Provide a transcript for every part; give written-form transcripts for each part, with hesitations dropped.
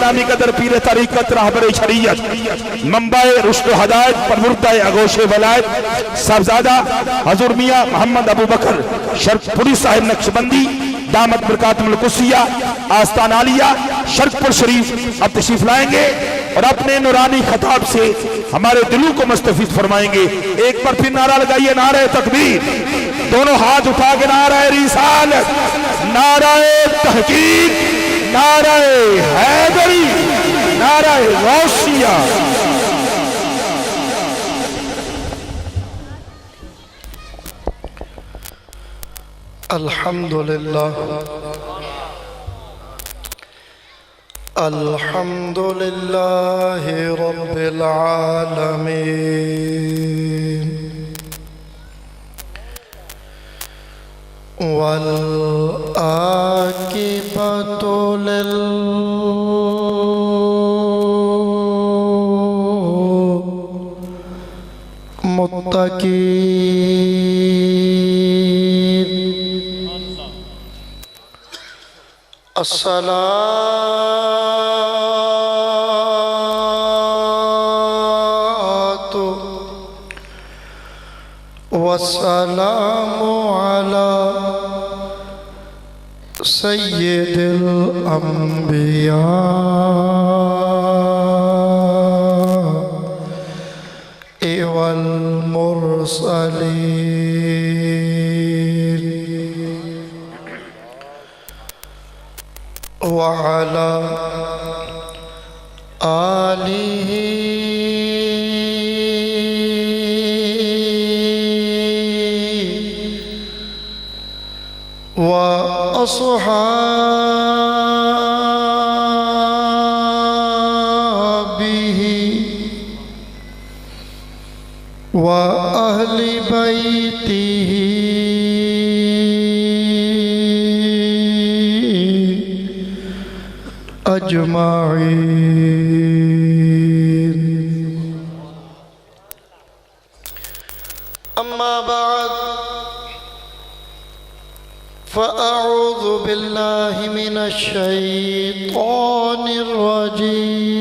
گرامی قدر پیر طریقت رہبر شریعت منبع رشد و ہدایت پروردہ آغوش ولایت صاحبزادہ حضور میاں محمد ابو بکر شرق پوری صاحب نقشبندی دامت برکاتم القدسیہ آستان عالیہ شرق پور شریف اب تشریف لائیں گے اور اپنے نورانی خطاب سے ہمارے دلوں کو مستفید فرمائیں گے. ایک بار پھر نعرہ لگائیے، نعرہ تکبیر، دونوں ہاتھ اٹھا کے نعرہ رسالت، نعرہ تحقیق، نعرہ حیدری، نعرہ غوثیہ. الحمدللہ الحمدللہ رب العالمین والعاقبۃ للمتقین الصلاة والسلام على سید الانبیاء والمرسلین وعلى آلہ وأصحابه وأهل بيته أجمعين. أما بعد فأعوذ بالله من الشيطان الرجيم.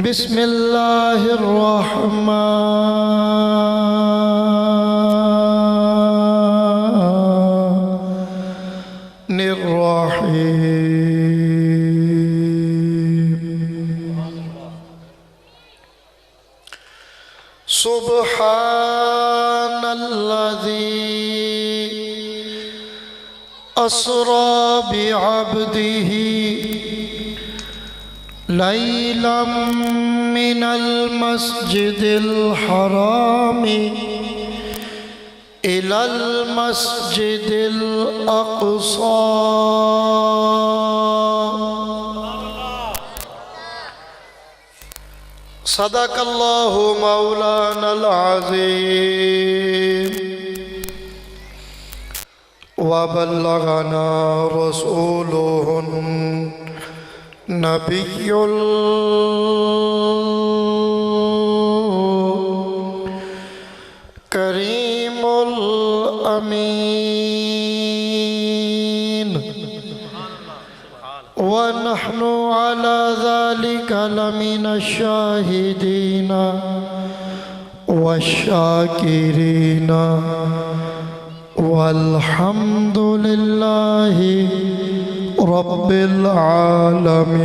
بسم الله الرحمن الرحيم. سبحان الذي أسرى بعبده ليلا من المسجد الحرام إلى المسجد الأقصى صدق اللہ مولانا العظیم وبلغنا رسوله النبي الكريم الأمين ونحن على ذلك لمن الشاهدين والشاكرين والحمد لله رب العالمين.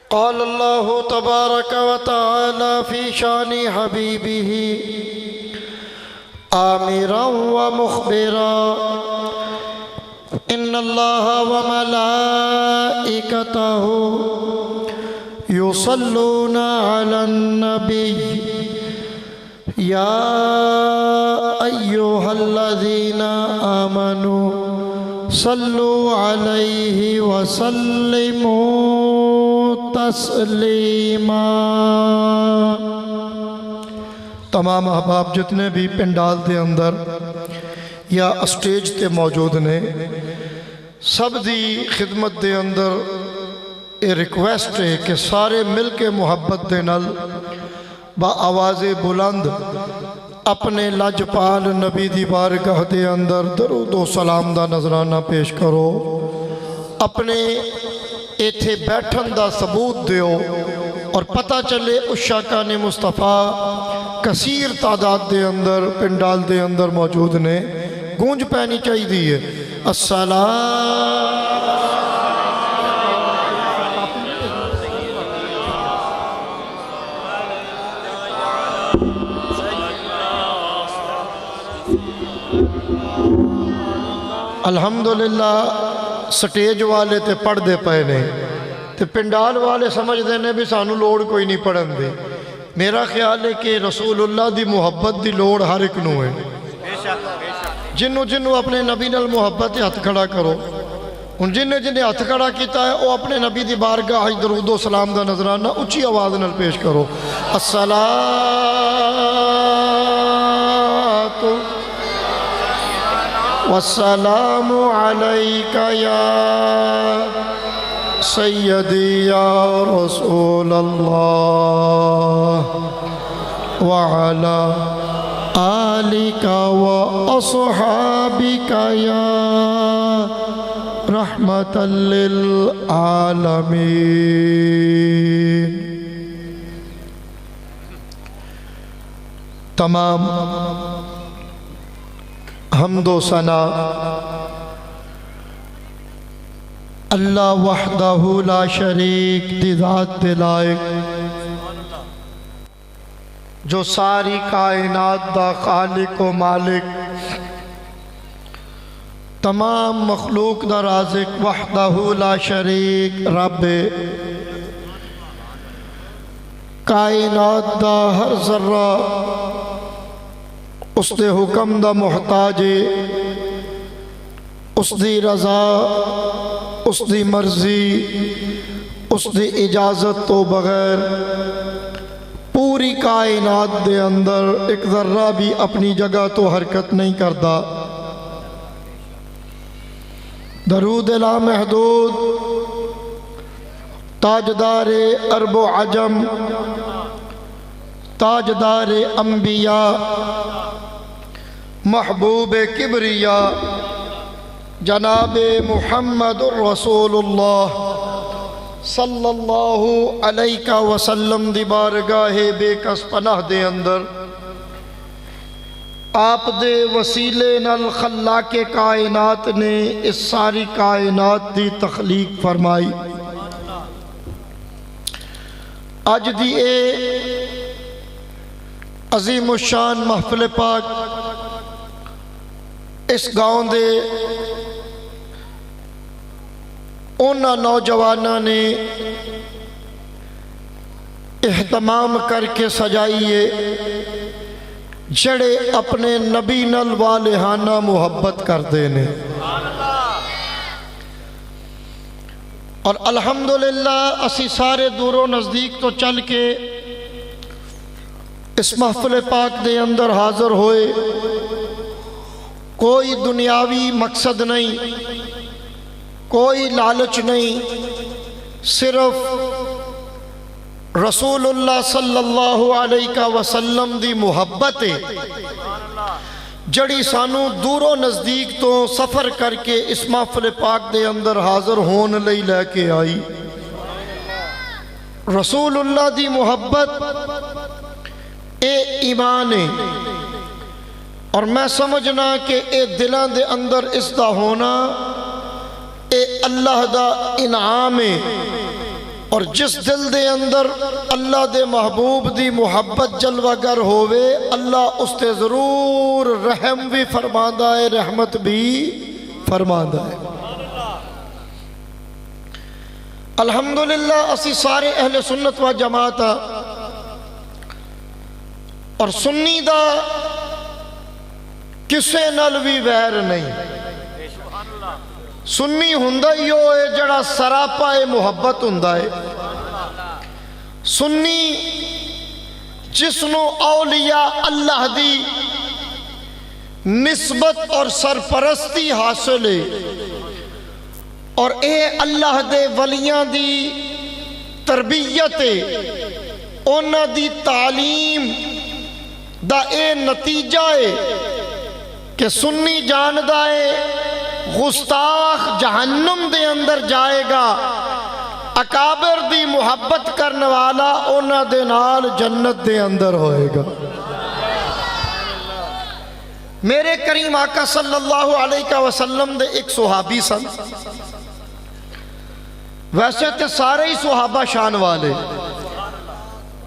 قال الله تبارك وتعالى في شان حبيبه آمرا ومخبرا إن الله وملائكته يصلون على النبي يا أيها الذين آمنوا صلوا عليه وسلموا تسلیما. تمام احباب جتنے بھی پنڈال دے اندر یا اسٹیج تے موجود نے سب دی خدمت دے اندر یہ ریکویسٹ ہے کہ سارے مل کے محبت دے نال با آواز بلند اپنے لجپال نبی دی بارگاہ دے اندر درود و سلام دا نذرانہ پیش کرو، اپنے ایتھے بیٹھن دا ثبوت دیو اور پتہ چلے اس شاکان مصطفیٰ کثیر تعداد دے اندر پنڈال دے اندر موجود نے، گونج پینی چاہی دیئے السلام الحمدللہ سٹیج والے تے پڑھ دے پئے نے تے پنڈال والے سمجھ دے نے بھی سانو لوڑ کوئی نہیں پڑھن دے۔ میرا خیال ہے کہ رسول اللہ دی محبت دی لوڑ ہر ایک نو ہے، جنوں جنوں اپنے نبی نال محبت ہاتھ کھڑا کرو، ان جنہیں جنہیں ہاتھ کھڑا کیتا ہے وہ اپنے نبی دی بارگاہ درود و سلام دا نذرانہ اچھی آواز نال پیش کرو الصلاۃ والسلام علیک یا سیدی یا رسول اللہ وعلا آلک و اصحابک یا رحمتا للعالمین۔ تمام حمد و ثنا اللہ وحدہ لا شریک دی ذات دے لائق، جو ساری کائنات دا خالق و مالک، تمام مخلوق دا رازق، وحدہ لا شریک رب، کائنات دا ہر ذرہ اس دے حکم دا محتاج، اس دی رضا، اس دی مرضی، اس دی اجازت تو بغیر پوری کائنات دے اندر ایک ذرہ بھی اپنی جگہ تو حرکت نہیں کرتا۔ درود لامحدود تاجدار عرب و عجم، تاجدار انبیاء، محبوب کبریا، جناب محمد رسول اللہ صلی اللہ علیہ وسلم دی بارگاہ بے کس پناہ دے اندر آپ دے وسیلے نال خلاق کائنات نے اس ساری کائنات دی تخلیق فرمائی۔ اج دی اے عظیم الشان محفل پاک اس گاؤں دے اونا نوجوانہ نے اہتمام کر کے سجائیے جڑے اپنے نبی نال والہانہ محبت کر دینے، اور الحمدللہ اسی سارے دور و نزدیک تو چل کے اس محفل پاک دے اندر حاضر ہوئے، کوئی دنیاوی مقصد نہیں، کوئی لالچ نہیں، صرف رسول اللہ صلی اللہ علیہ وسلم دی محبت ہے جڑی سانو دور و نزدیک تو سفر کر کے اس محفل پاک دے اندر حاضر ہون لئی لے کے آئی۔ رسول اللہ دی محبت اے ایمان ہے، اور میں سمجھنا کہ اے دلان دے اندر اس دا ہونا اے اللہ دا انعام ہے، اور جس دل دے اندر اللہ دے محبوب دی محبت جلوہ گر ہوئے اللہ اس تے ضرور رحم بھی فرماندہ ہے، رحمت بھی فرماندہ ہے۔ الحمدللہ اسی سارے اہل سنت و جماعت اور سنی دا کسے نال بھی ویر نہیں، سنی ہندہ ہی ہوئے جڑا سراپا محبت ہندہ ہے، سنی جسنو اولیاء اللہ دی نسبت اور سرپرستی حاصل ہے، اور اے اللہ دے ولیاں دی تربیت ہے، اونا دی تعلیم دا اے نتیجہ ہے کہ سنی جاندہ ہے گستاخ جہنم دے اندر جائے گا، اکابر دی محبت کرنے والا اونا دے نال جنت دے اندر ہوئے گا۔ میرے کریم آقا صلی اللہ علیہ وسلم دے ایک صحابی سن، ویسے تے سارے ہی صحابہ شان والے،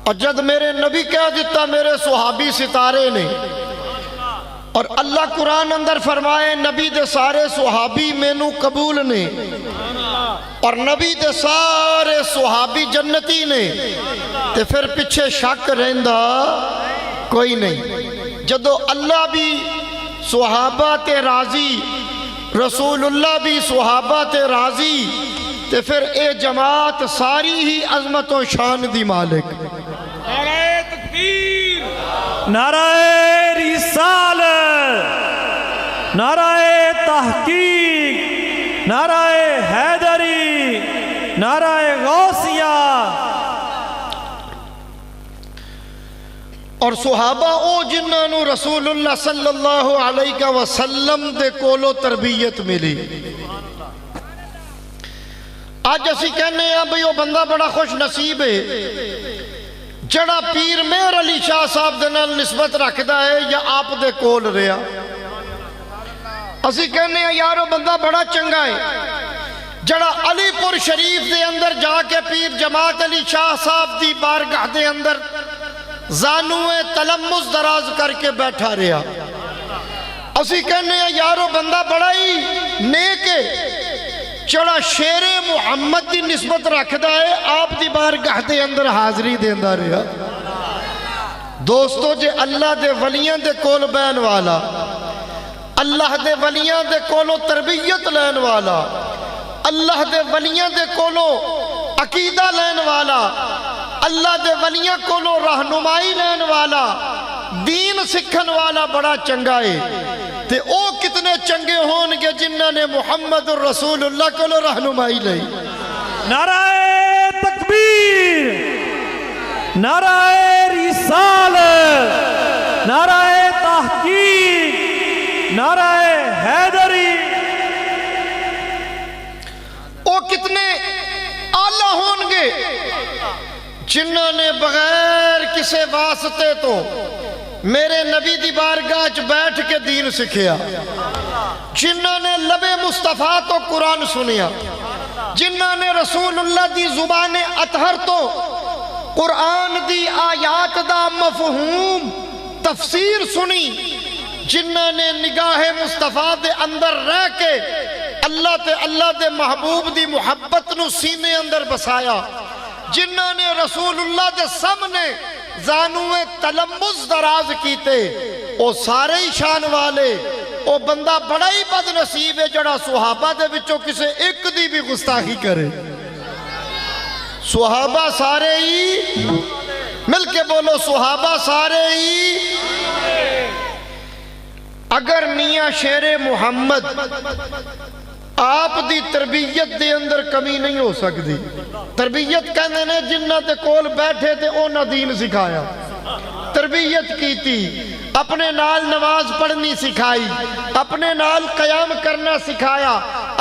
اور جد میرے نبی کہہ دیتا میرے صحابی ستارے نے، اور اللہ قرآن اندر فرمائے نبی دے سارے صحابی مینوں قبول نے، اور نبی دے سارے صحابی جنتی نے، تے پھر پیچھے شک رہندا کوئی نہیں۔ جدو اللہ بھی صحابہ تے راضی، رسول اللہ بھی صحابہ تے راضی، تے پھر اے جماعت ساری ہی عظمت و شان دی مالک۔ نعرہ تکبیر، نعرہ رسالت، نعرہ تحقیق، نعرہ حیدری، نعرہ غوثیہ۔ اور صحابہ او جنہاں نو رسول اللہ صلی اللہ علیہ وسلم دے کولو تربیت ملی۔ آج اسی کہنے ہیں بھئی وہ بندہ بڑا خوش نصیب ہے جڑا پیر مہر علی شاہ صاحب دے نال نسبت رکھدا ہے یا آپ دے کول رہا۔ اسی کہنے ہیں یارو بندہ بڑا چنگا ہے جڑا علی پور شریف دے اندر جا کے پیر جماعت علی شاہ صاحب دی بارگاہ دے اندر زانوے تلمس دراز کر کے بیٹھا رہا۔ اسی کہنے ہیں یارو بندہ بڑا ہی نیک ہے جڑا شیر محمد دی نسبت رکھدا ہے آپ دی بارگاہ دے اندر حاضری دیندا رہا۔ دوستو جے اللہ دے ولیاں دے کول بین والا، اللہ دے ولیاں دے کولو تربیت لین والا، اللہ دے ولیاں دے کولو عقیدہ لین والا، اللہ دے ولیاں کولو رہنمائی لین والا، دین سکھن والا بڑا چنگا ہے، تے او کتنے چنگے ہون گے جنہاں نے محمد الرسول اللہ کولو رہنمائی لئی۔ نعرہ تکبیر، نعرہ رسالت، نعرہ تحقیق، نعرہ حیدری۔ او کتنے اعلیٰ ہون گے جنہاں نے بغیر کسے واسطے تو میرے نبی دی بارگاہ چ بیٹھ کے دین سکھیا، جنہاں نے لب مصطفیٰ تو قرآن سنیا، جنہاں نے رسول اللہ دی زبان اطہر تو قرآن دی آیات دا مفہوم تفسیر سنی، جنہاں نے نگاہ مصطفیٰ دے اندر رہ کے اللہ تے اللہ دے محبوب دی محبت نو سینے اندر بسایا، جنہاں نے رسول اللہ دے سامنے زانوے تلمس دراز کیتے، او سارے ہی شان والے۔ او بندہ بڑا ہی بد نصیب ہے جڑا صحابہ دے وچوں کسے ایک دی بھی گستاخی کرے۔ صحابہ سارے ہی مل کے بولو، صحابہ سارے ہی۔ اگر میاں شیر محمد آپ دی تربیت دے اندر کمی نہیں ہو سکتی، تربیت کہنے نے جنہ تے کول بیٹھے تے اونا دین سکھایا، تربیت کی تھی، اپنے نال نماز پڑھنی سکھائی، اپنے نال قیام کرنا سکھایا،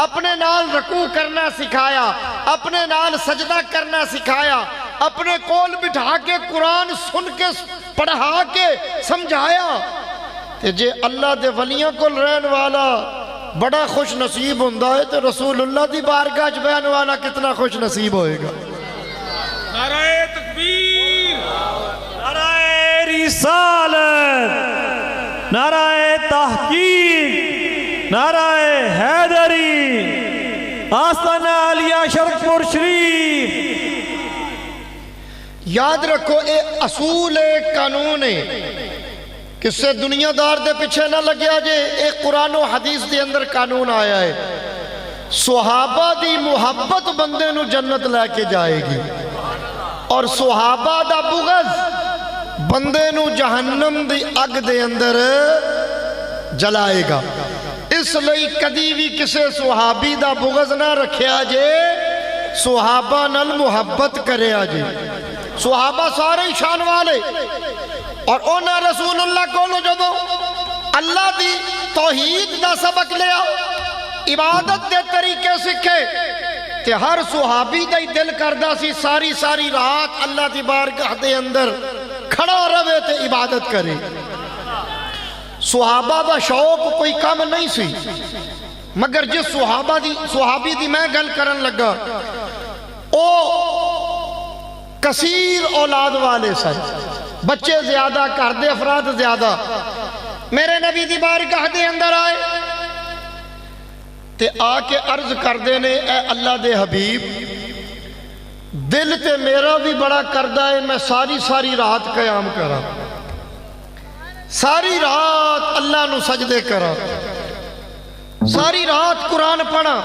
اپنے نال رکوع کرنا سکھایا، اپنے نال سجدہ کرنا سکھایا، اپنے کول بٹھا کے قرآن سن کے پڑھا کے سمجھایا۔ تے جے اللہ دے ولیاں کول رہن والا بڑا خوش نصیب ہوندہ ہے تو رسول اللہ دی بارگاہ چ بیان والا کتنا خوش نصیب ہوئے گا۔ نعرہ تکبیر، نعرہ رسالت، نعرہ تحقیق، نعرہ حیدری، آستانہ علیہ شرف پور شریف۔ یاد رکھو اے اصول قانون ہے، کس سے دنیا دار دے پیچھے نہ لگیا جے، ایک قرآن و حدیث دے اندر قانون آیا ہے، صحابہ دی محبت بندے نو جنت لے کے جائے گی، اور صحابہ دا بغض بندے نو جہنم دی اگ دے اندر جلائے گا۔ اس لئی کدی بھی کسے صحابی دا بغض نہ رکھیا جے، صحابہ نال محبت کرے آجے۔ صحابہ سارے شان والے، اور اونا رسول اللہ کو جدو اللہ دی توحید دا سبق لیا عبادت دے طریقے سکھے تے ہر صحابی دا ہی دل کردہ سی ساری رات اللہ دی بارگاہ دے اندر کھڑا رہے تے عبادت کرے صحابہ دا شوق کوئی کم نہیں سی مگر جس صحابی دی میں گل کرن لگا او کثیر اولاد والے سن بچے زیادہ گھر دے افراد زیادہ میرے نبی دی بارگاہ دے اندر آئے تے آ کے عرض کر دینے اے اللہ دے حبیب دل تے میرا بھی بڑا کردہ ہے میں ساری رات قیام کرا ساری رات اللہ نو سجدے کرا ساری رات قرآن پڑھا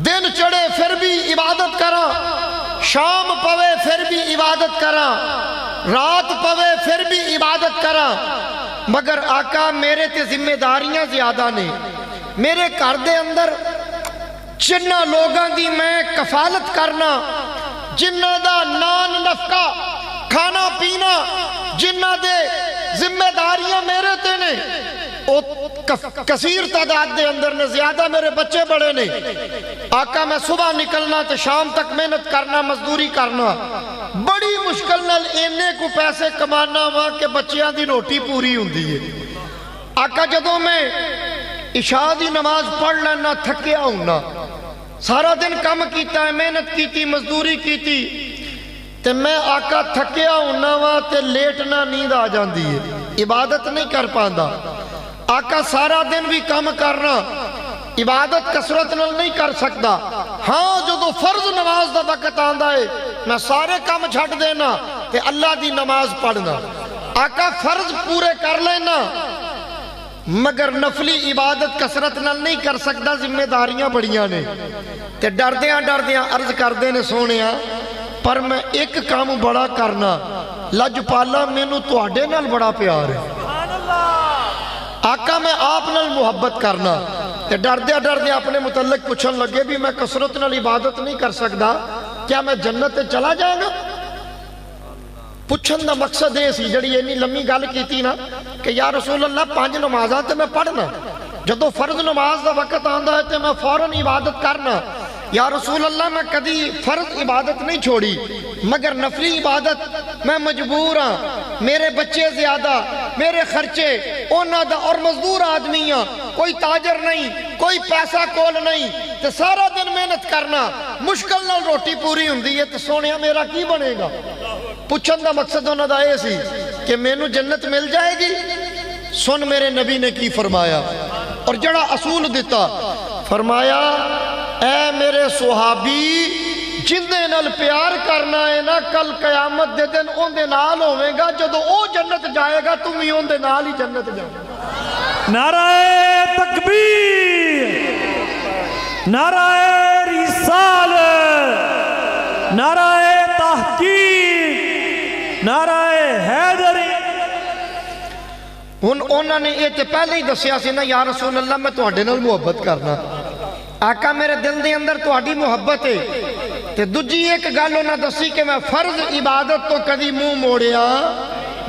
دن چڑھے پھر بھی عبادت کرا شام پوے پھر بھی عبادت کرا رات پوے پھر بھی عبادت کرا مگر آقا میرے تے ذمہ داریاں زیادہ نے میرے گھر دے اندر جنہ لوگاں دی میں کفالت کرنا جنہ دا نان نفقہ کھانا پینا جنہ دے ذمہ داریاں میرے تے نے کثیر تعداد دے اندر نے زیادہ میرے بچے بڑے نے آقا میں صبح نکلنا تے شام تک محنت کرنا مزدوری کرنا بڑی مشکل نال اینے کو پیسے کمانا ہوا کہ بچیاں دی روٹی پوری ہوندی ہے آقا جدوں میں عشاء دی نماز پڑھ لینا تھکیا ہونا سارا دن کم کیتا ہے محنت کیتی مزدوری کیتی تے میں آقا تھکیا ہونا وا تے لیٹنا نیند آ جاندی ہے عبادت نہیں کر پاندا آقا سارا دن بھی کم کرنا عبادت کثرت نال نہیں کر سکتا ہاں جدو فرض نماز دا وقت آندا ہے میں سارے کم چھٹ دینا تے اللہ دی نماز پڑھنا آقا فرض پورے کر لینا مگر نفلی عبادت کثرت نال نہیں کر سکتا ذمہ داریاں بڑیاں نے تے ڈردیاں عرض کر دینے سونیاں پر میں ایک کام بڑا کرنا لج پالا مینوں تواڈے نال بڑا پیار ہے آقا میں آپ نال محبت کرنا تے ڈردے اپنے متعلق پوچھن لگے بھی میں کثرت نال عبادت نہیں کر سکتا کیا میں جنت تے چلا جائے گا پوچھن دا مقصد ہے سی جڑی اینی لمبی گل کیتی نا کہ یا رسول اللہ 5 نمازاں تے میں پڑھنا جدو فرض نماز دا وقت آندا ہے تے میں فوراً عبادت کرنا یا رسول اللہ میں کدی فرض عبادت نہیں چھوڑی مگر نفلی عبادت میں مجبور ہاں میرے بچے زیادہ میرے خرچے اونا دا اور مزدور آدمیاں کوئی تاجر نہیں کوئی پیسہ کول نہیں تے سارا دن محنت کرنا مشکل نال روٹی پوری ہوندی ہے تے سونیا میرا کی بنے گا پوچھن دا مقصد انہاں دا اے سی کہ مینوں جنت مل جائے گی سن میرے نبی نے کی فرمایا اور جڑا اصول دیتا فرمایا اے میرے صحابی جندے نال پیار کرنا ہے نا کل قیامت دے دن ان دے نال ہوئے گا جدو او جنت جائے گا تم ہی ان دے نال ہی جنت جائے نعرہ تکبیر نعرہ رسالت نعرہ تحقیق نعرہ حیدری انہوں نے یہ تے پہلے ہی دسیا سی نا یا رسول اللہ میں تواڈے نال محبت کرنا آقا میرے دل دے اندر تواڈی محبت ہے تے دوجی ایک گل انہاں دسی کہ میں فرض عبادت تو کدی منہ موڑیا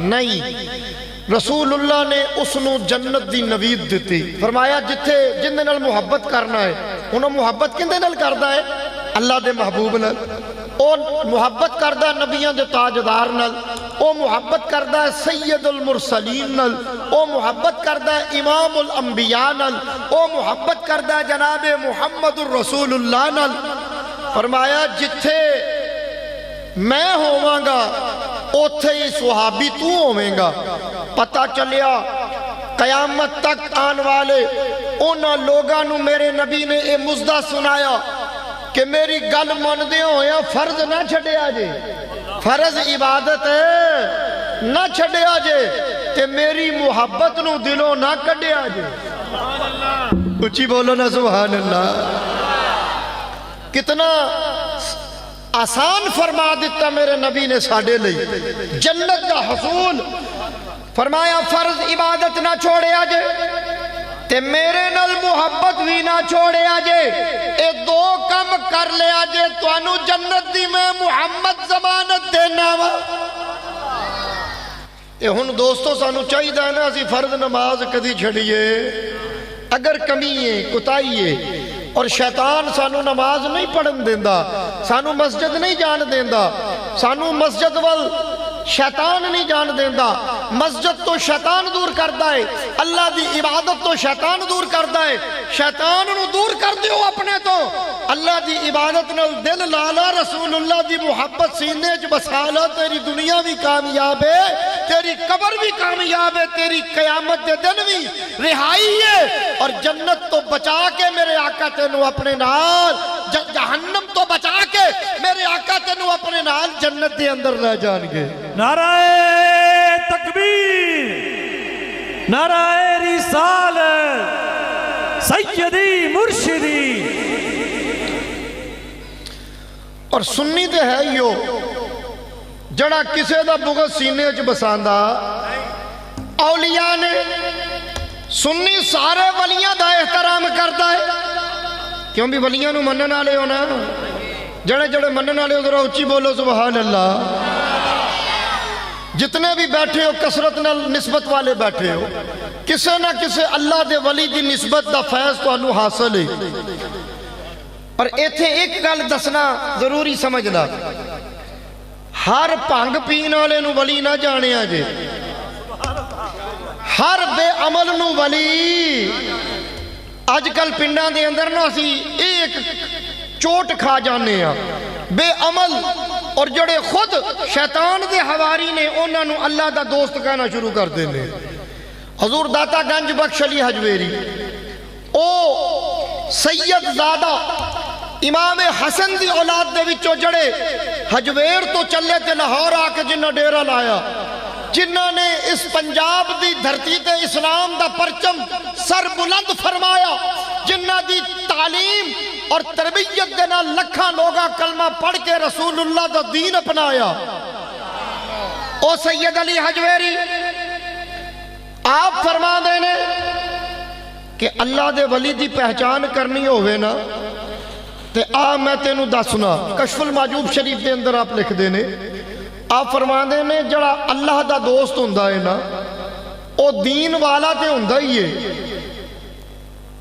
نہیں رسول اللہ نے اس نو جنت دی نوید دیتی فرمایا جتھے جن دے نال محبت کرنا ہے انہوں محبت کن دے نال کردا ہے اللہ دے محبوب نال او محبت کردہ نبیان دے تاجدار نال او محبت کردہ سید المرسلین نال او محبت کردہ امام الانبیاء نال او محبت کردہ جناب محمد الرسول اللہ نال فرمایا جتھے میں ہوواں گا اوتھے ہی صحابی تو ہوویں گا پتہ چلیا قیامت تک آن والے انہاں لوگاں نو میرے نبی نے اے مزدہ سنایا کہ میری گل مندے ہویا فرض نہ چھڑیا جے فرض عبادت ہے نہ چھڑیا جے تے میری محبت نو دلوں نہ کڈیا جے اچھی بولو نا سبحان اللہ کتنا آسان فرما دیتا میرے نبی نے ساڑھے لئی جنت دا حصول فرمایا فرض عبادت نہ چھوڑے آجے تے میرے نال محبت بھی نہ چھوڑے آجے اے دو کم کر لے آجے تو انو جنت دی میں محمد ضمانت دینا وا یہ ہن دوستو سانو چاہیے نا اسی فرض نماز کدی چھڑیے اگر کمی ہے کوتاہی ہے اور شیطان سانو نماز نہیں پڑھن دیندا سانو مسجد نہیں جان دیندا سانو مسجد وال شیطان نہیں جان دیندا مسجد تو شیطان دور کردا ہے اللہ دی عبادت تو شیطان دور کردا ہے شیطان نو دور کر دیو اپنے تو اللہ دی عبادت نال دل لالا رسول اللہ دی محبت سینے چ بسا لا تیری دنیا بھی کامیاب ہے تیری قبر بھی کامیاب ہے تیری قیامت دے دن بھی رہائی ہے اور جنت تو بچا کے میرے آقا تینوں اپنے نال جہنم تو بچا کے میرے آقا تینوں اپنے نال جنت دے اندر لے جان گے نعرہ تکبیر نعرہ رسالت سیدی مرشدی اور سنی تے ہے یو جڑا کسے دا بغض سینے چ بساندا اولیاء نے سنی سارے ولیاں دا احترام کرتا ہے کیوں بھی ولیاں نو منن والے ہو نا جڑے جڑے منن والے ہو ذرا اچھی بولو سبحان اللہ جتنے بھی بیٹھے ہو کثرت نال نسبت والے بیٹھے ہو کسے نہ کسے اللہ دے ولی دی نسبت دا فیض تانوں حاصل ہے پر ایتھے ایک گل دسنا ضروری سمجھنا ہر بھنگ پین والے نو ولی نہ جانے آجے ہر بے عمل نو ولی آج کل پنڈاں دے اندر نا اسی ایک چوٹ کھا جانے ہیں بے عمل اور جڑے خود شیطان دے حواری نے انہاں نو اللہ دا دوست کہنا شروع کر دینے حضور داتا گنج بخش علی حجویری او سید زادہ امام حسن دی اولاد دے وچوں جڑے حجویر تو چلے تے لاہور آ کے جنہ ڈیرہ لایا جنہ نے اس پنجاب دی دھرتی تے اسلام دا پرچم سر بلند فرمایا جنہ دی تعلیم اور تربیت دینا لکھاں لوگا کلمہ پڑھ کے رسول اللہ دا دین اپنایا او سید علی حجویری آپ فرما دینے کہ اللہ دے ولی دی پہچان کرنی ہوئے نا تے میں تینوں دسنا کشف المعجوب شریف دے اندر آپ لکھ دینے آپ فرما دینے جڑا اللہ دا دوست ہوندہ ہے نا او دین والا تے ہوندہ ہی ہے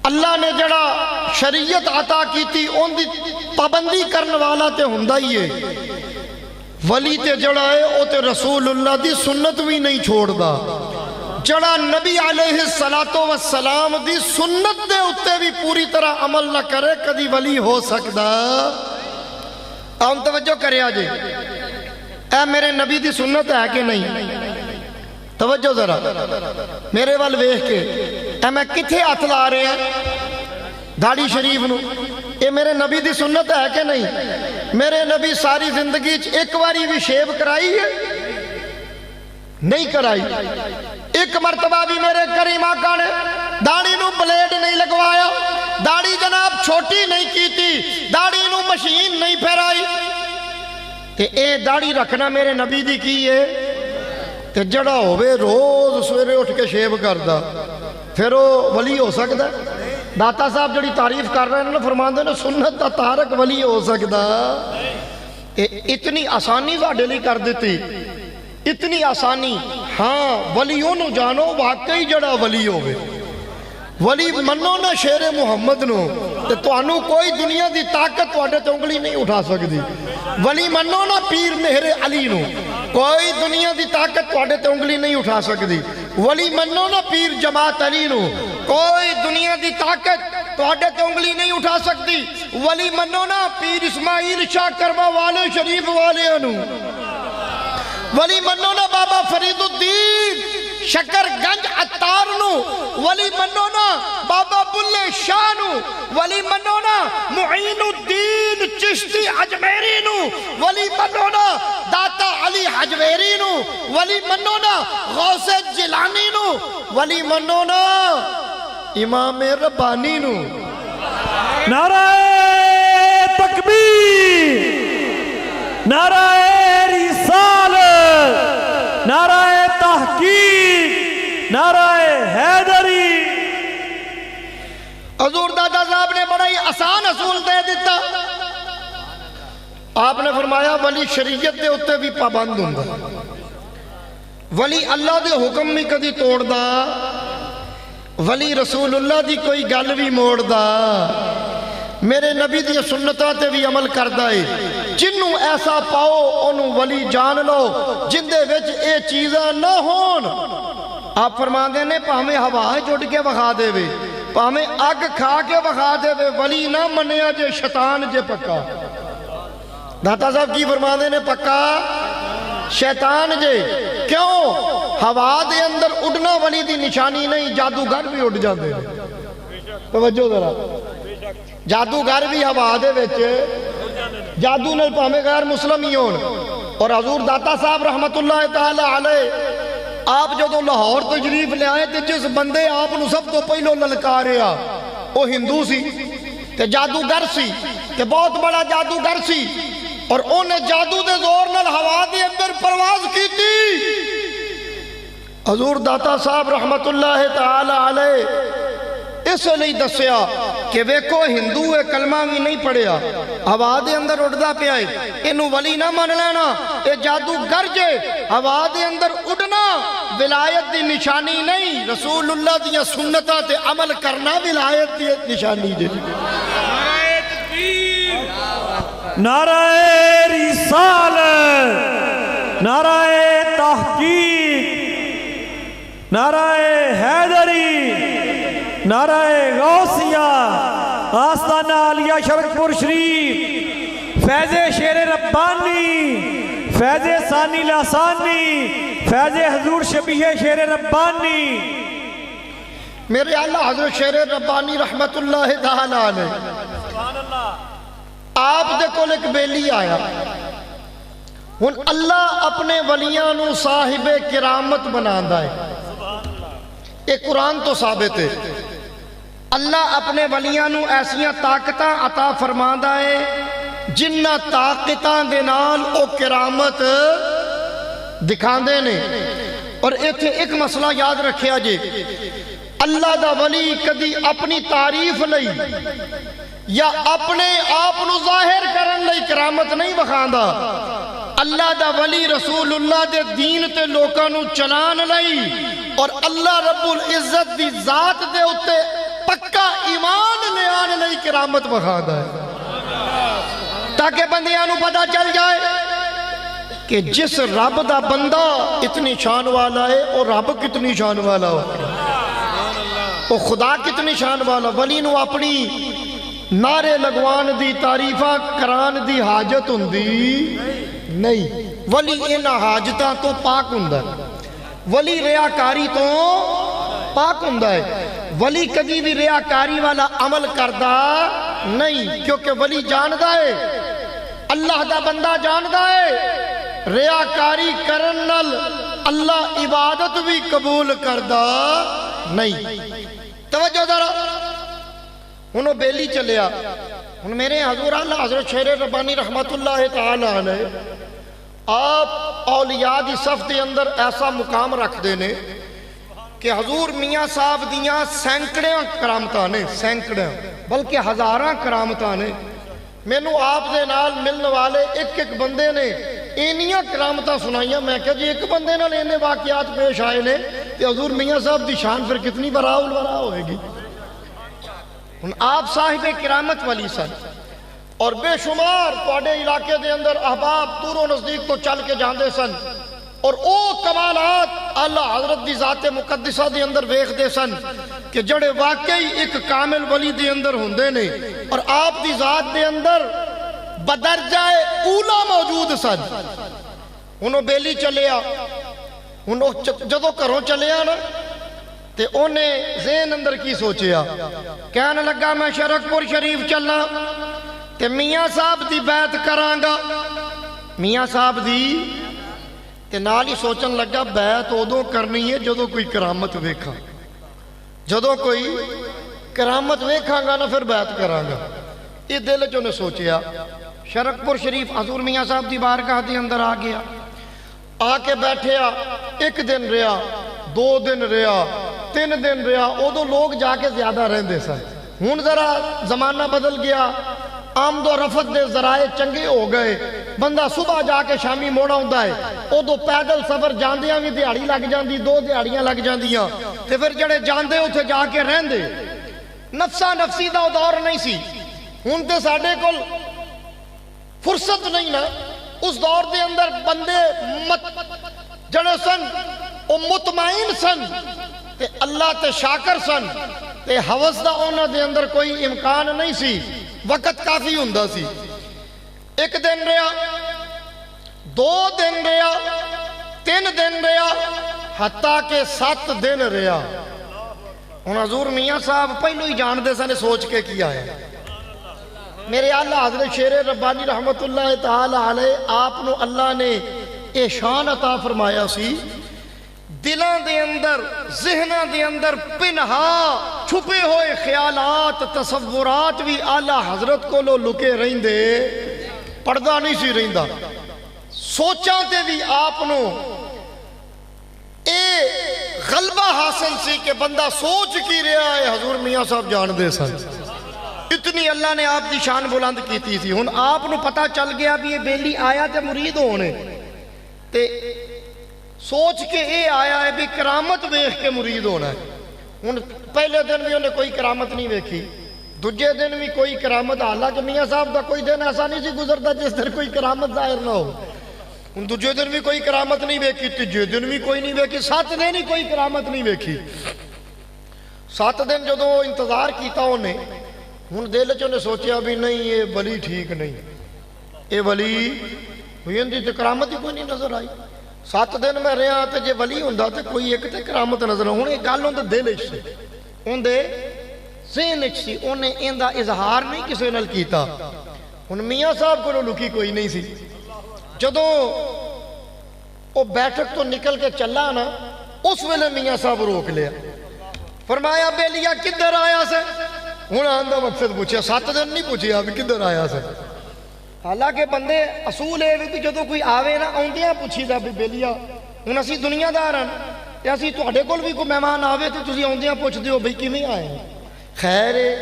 اللہ نے جڑا شریعت عطا کی تھی ان دی پابندی کرنے والا تے ہوندہ ہی ہے ولی تے جڑا ہے او تے رسول اللہ دی سنت بھی نہیں چھوڑ دا جڑا نبی علیہ السلام دی سنت دے اتے بھی پوری طرح عمل نہ کرے کدی ولی ہو سکدا ہم توجہ کرے آجے اے میرے نبی دی سنت ہے کہ نہیں توجہ ذرا میرے وال ویکھ کے اے میں کتھے ہاتھ لا رہے ہیں داڑھی شریف نو اے میرے نبی دی سنت ہے کہ نہیں میرے نبی ساری زندگی ایک واری بھی شیو کرائی ہے نہیں کرائی ایک مرتبہ بھی میرے کریم آقا نے داڑھی نو بلیڈ نہیں لگوایا داڑھی جناب چھوٹی نہیں کی تھی داڑھی نو مشین نہیں پھیرائی تے اے داڑھی رکھنا میرے نبی دی کی ہے تے جڑا ہوئے روز سویرے اٹھ کے شیو کردہ پھر وہ ولی ہو سکتا ہے داتا صاحب جڑی تعریف کر رہے ہیں فرماندے نے سنت دا تارک ولی ہو سکتا اتنی آسانی ساڈے لئی کر دیتی اتنی آسانی ہاں ولیوں نو جانو واقعی جڑا ولی ہوئے ولی منو نہ شیر محمد نو تے توانو کوئی دنیا دی طاقت توڑے تے انگلی نہیں اٹھا سکتی ولی منو نہ پیر مہر علی نو کوئی دنیا دی طاقت توڑے تے انگلی نہیں اٹھا سکتی ولی منو نہ پیر جماعت علی نو کوئی دنیا دی طاقت توڑے تے انگلی نہیں اٹھا سکتی ولی منو نہ پیر اسماعیل شاہ کرما والے شریف والے نو ولی منو نا بابا فرید الدین شکر گنج عطار نو ولی منو نا بابا بلے شاہ نو ولی منو نا معین الدین چشتی اجمیری نو ولی منو نا داتا علی حجویری نو ولی منو نا غوث جلانی نو ولی منو نا امام ربانی نو نعرہ تکبیر نعرہ رسالت نعرہ تحقیق نعرہ حیدری حضور دادا صاحب نے بڑا ہی آسان اصول دے دیتا آپ نے فرمایا ولی شریعت دے اتے بھی پابند ہوں ولی اللہ دے حکم بھی کدی توڑدا، ولی رسول اللہ دی کوئی گل بھی موڑدا، میرے نبی دی سنتاں تے بھی عمل کردا ہے۔ جنوں ایسا پاؤ انہوں ولی جان لو جن دے وچ اے چیزاں نہ ہون۔ آپ فرماندے نے پاویں ہوا چڑ کے وکھا دے وے، پاویں اگ کھا کے وکھا دے وے، ولی نہ منیا جے شیطان جے پکا۔ داتا صاحب کی فرماندے نے پکا شیطان جے، کیوں؟ ہوا دے اندر اڑنا ولی دی نشانی نہیں، جادوگر بھی اڑ جاندے۔ توجہ ذرا، جادوگر بھی ہوا دے وچ جادو نال پاویں غیر مسلم ہی ہون۔ اور حضور داتا صاحب رحمت اللہ تعالی علیہ آپ جدو لاہور تشریف لے آئے تے جس بندے آپ نو سب تو پہلو للکاریا وہ ہندو سی تے جادوگر سی تے بہت بڑا جادوگر سی، اور انہیں جادو دے زور نال ہوا دے اندر پرواز کی تھی۔ حضور داتا صاحب رحمت اللہ تعالی علیہ اس لئے دسیا کہ ویکو ہندو ہے کلمہ بھی نہیں پڑھیا، ہوا دے اندر اڑدا پیا ہے، انہوں ولی نہ مان لینا، اے جادوگر جے، ہوا دے اندر اڑنا ولایت دی نشانی نہیں، رسول اللہ دی سنتاں تے عمل کرنا ولایت دی نشانی جے۔ نعرہ رسالت، نعرہ تحقیق، نعرہ حیدری، نعرہ غوثیہ، آستانہ عالیہ شرک پور شریف، فیض شیر ربانی، فیض ثانی لسانی، فیض حضور شبیہ شیر ربانی، میرے اللہ حضرت شیر ربانی رحمت اللہ تعالی علیہ آپ دے کول ایک بیلی آیا۔ ہن اللہ اپنے ولیاں نو صاحب کرامت بناندا ہے، ایک قرآن تو ثابت ہے۔ اللہ اپنے ولیاں نو ایسیاں طاقتاں عطا فرماندا ہے جنہ طاقتاں دے نال او کرامت دکھاندے نے۔ اور ایتھے ایک مسئلہ یاد رکھیا جے، اللہ دا ولی کدی اپنی تعریف لئی یا اپنے آپ نو ظاہر کرن لئی کرامت نہیں بخاندا، اللہ دا ولی رسول اللہ دے دین تے لوکاں نو چلان لئی اور اللہ رب العزت دی ذات دے اتے پکا ایمان لے آنے لئی کرامت بخاندا ہے، تاکہ بندیاں نو پتہ چل جائے کہ جس رب دا بندہ اتنی شان والا ہے اور رب کتنی شان والا ہو، وہ خدا کتنی شان والا۔ ولی نو اپنی نعرے لگوان دی تعریفہ کران دی حاجت ہوندی نہیں، ولی ان حاجتاں تو پاک ہوندا ہے، ولی ریاکاری تو پاک ہوندا ہے، ولی کبھی بھی ریاکاری والا عمل کردا نہیں، کیونکہ ولی جاندا ہے، اللہ دا بندہ جاندا ہے، ریاکاری کرن نال اللہ عبادت بھی قبول کردا نہیں۔ توجہ ذرا، انہوں بیلی چلیا، انہوں میرے حضور اللہ حضرت شیر ربانی رحمت اللہ تعالی علیہ آپ اولیاء دی صف دے اندر ایسا مقام رکھ دینے کہ حضور میاں صاحب دیاں سینکڑیاں کرامتاں نے، سینکڑیاں بلکہ ہزاراں کرامتاں نے۔ میں نو آپ دے نال ملن والے ایک ایک بندے نے اینیاں کرامتاں سنائیاں، میں کہا جی ایک بندے نال اینے واقعات پیش آئے نے کہ حضور میاں صاحب دی شان پھر کتنی براہ الورا ہوئے گی۔ آپ صاحب کرامت ولی سن اور بے شمار پاڑے علاقے دے اندر احباب دور و نزدیک تو چل کے جاندے سن، اور او کمالات اللہ حضرت دی ذات مقدسہ دے اندر ویکھ دے سن کہ جڑے واقعی ایک کامل ولی دے اندر ہوندے نے، اور آپ دی ذات دے اندر بدرجہ اولا موجود سن۔ انہوں بیلی چلیا، انہوں جدو کروں چلیا نا تے انہیں ذہن اندر کی سوچیا، کہنے لگا میں شرک پور شریف چلنا تے میاں صاحب دی بیعت کرانگا، میاں صاحب دی تے نال ہی سوچن لگا بیعت ادوں کرنی ہے جدو کوئی کرامت ویکھا، جدو کوئی کرامت ویکھاں گا نا پھر بیعت کرانگا۔ یہ دل جو نے سوچیا، شرک پور شریف حضور میاں صاحب دی بارگاہ دی اندر آ گیا، آ کے بیٹھیا، ایک دن رہا، 2 دن رہا، 3 دن رہا، ادو لوگ جا کے زیادہ رہندے سن۔ ہن ذرا زمانہ بدل گیا، آمد و رفت دے ذرائع چنگے ہو گئے، بندہ صبح جا کے شامی موڑ آتا ہے ادو پیدل سفر جاندیاں بھی دیہڑی لگ جاندی 2 دیہڑیاں لگ جاندیاں تے پھر جڑے جاندے اتنے جا کے رہندے نفسا نفسی دا دور نہیں سی ہن تے ساڈے کول فرصت نہیں نا اس دور دے اندر بندے جڑے سن او مطمئن سن تے اللہ تے شاکر سن تے حوث دا انہاں دے اندر کوئی امکان نہیں سی وقت کافی ہوندا سی 1 دن رہا 2 دن رہا 3 دن رہا حتیٰ کہ 7 دن رہا ہن حضور میاں صاحب پہلو ہی جان دے سن سوچ کے کیا ہے میرے اللہ حضرت شیر ربانی رحمت اللہ تعالی علیہ آپ نو اللہ نے احسان عطا فرمایا سی دلان دے اندر ذہناں دے اندر پنہا چھپے ہوئے خیالات تصورات بھی آلہ حضرت کو لو لکے رہیں دے پردہ نہیں سی رہیں دا سوچاں تے بھی آپ نو اے غلبہ حاصل سی کہ بندہ سوچ کی رہا ہے حضور میاں صاحب جان دے سن اتنی اللہ نے آپ دی شان بلند کیتی تھی ہن آپ نو پتہ چل گیا بھی یہ بیلی آیا تے مرید ہونے تے سوچ کے اے آیا ہے بھی کرامت ویکھ کے مرید ہونا ہے ہن پہلے دن بھی انہیں کوئی کرامت نہیں ویکھی دوجے دن بھی کوئی کرامت حالانکہ میاں صاحب دا کوئی دن ایسا نہیں سی گزرتا جس دن کوئی کرامت ظاہر نہ ہو ہن دوجے دن بھی کوئی کرامت نہیں ویکھی تیجے دن بھی کوئی نہیں ویکھی 7 دن ہی کوئی کرامت نہیں ویکھی 7 دن جدوں انتظار کیتا انہیں ہن دل چ انہیں سوچیا بھی نہیں یہ ولی ٹھیک نہیں یہ ولی ہوئی اندی تے کرامت ہی کوئی نہیں نظر آئی 7 دن میں رہا تے جے ولی ہوندا تے کوئی ایک تے کرامت نظر ہن ایک گل اون دے دل وچ سی اون دے ذہن وچ سی اونے ایندا اظہار نہیں کسے نال کیتا ہن میاں صاحب کو لکی کوئی نہیں سی جدوں او بیٹھک تو نکل کے چلا نا اس ویلے میاں صاحب روک لیا فرمایا بیلیا کدھر آیا سے ہن آندا مقصد پوچھیا 7 دن نہیں پوچھیا بھی کدھر آیا سے حالانکہ بندے اصول ہے بھی جدوں کوئی آوے نا آندیاں پوچھی دا بھی بیلیا ہن اسی دنیا دار ہاں تے اسی تواڈے کول بھی کوئی مہمان آوے تے تسی آندیاں پوچھ دیو بھئی کیویں آئے خیر ہے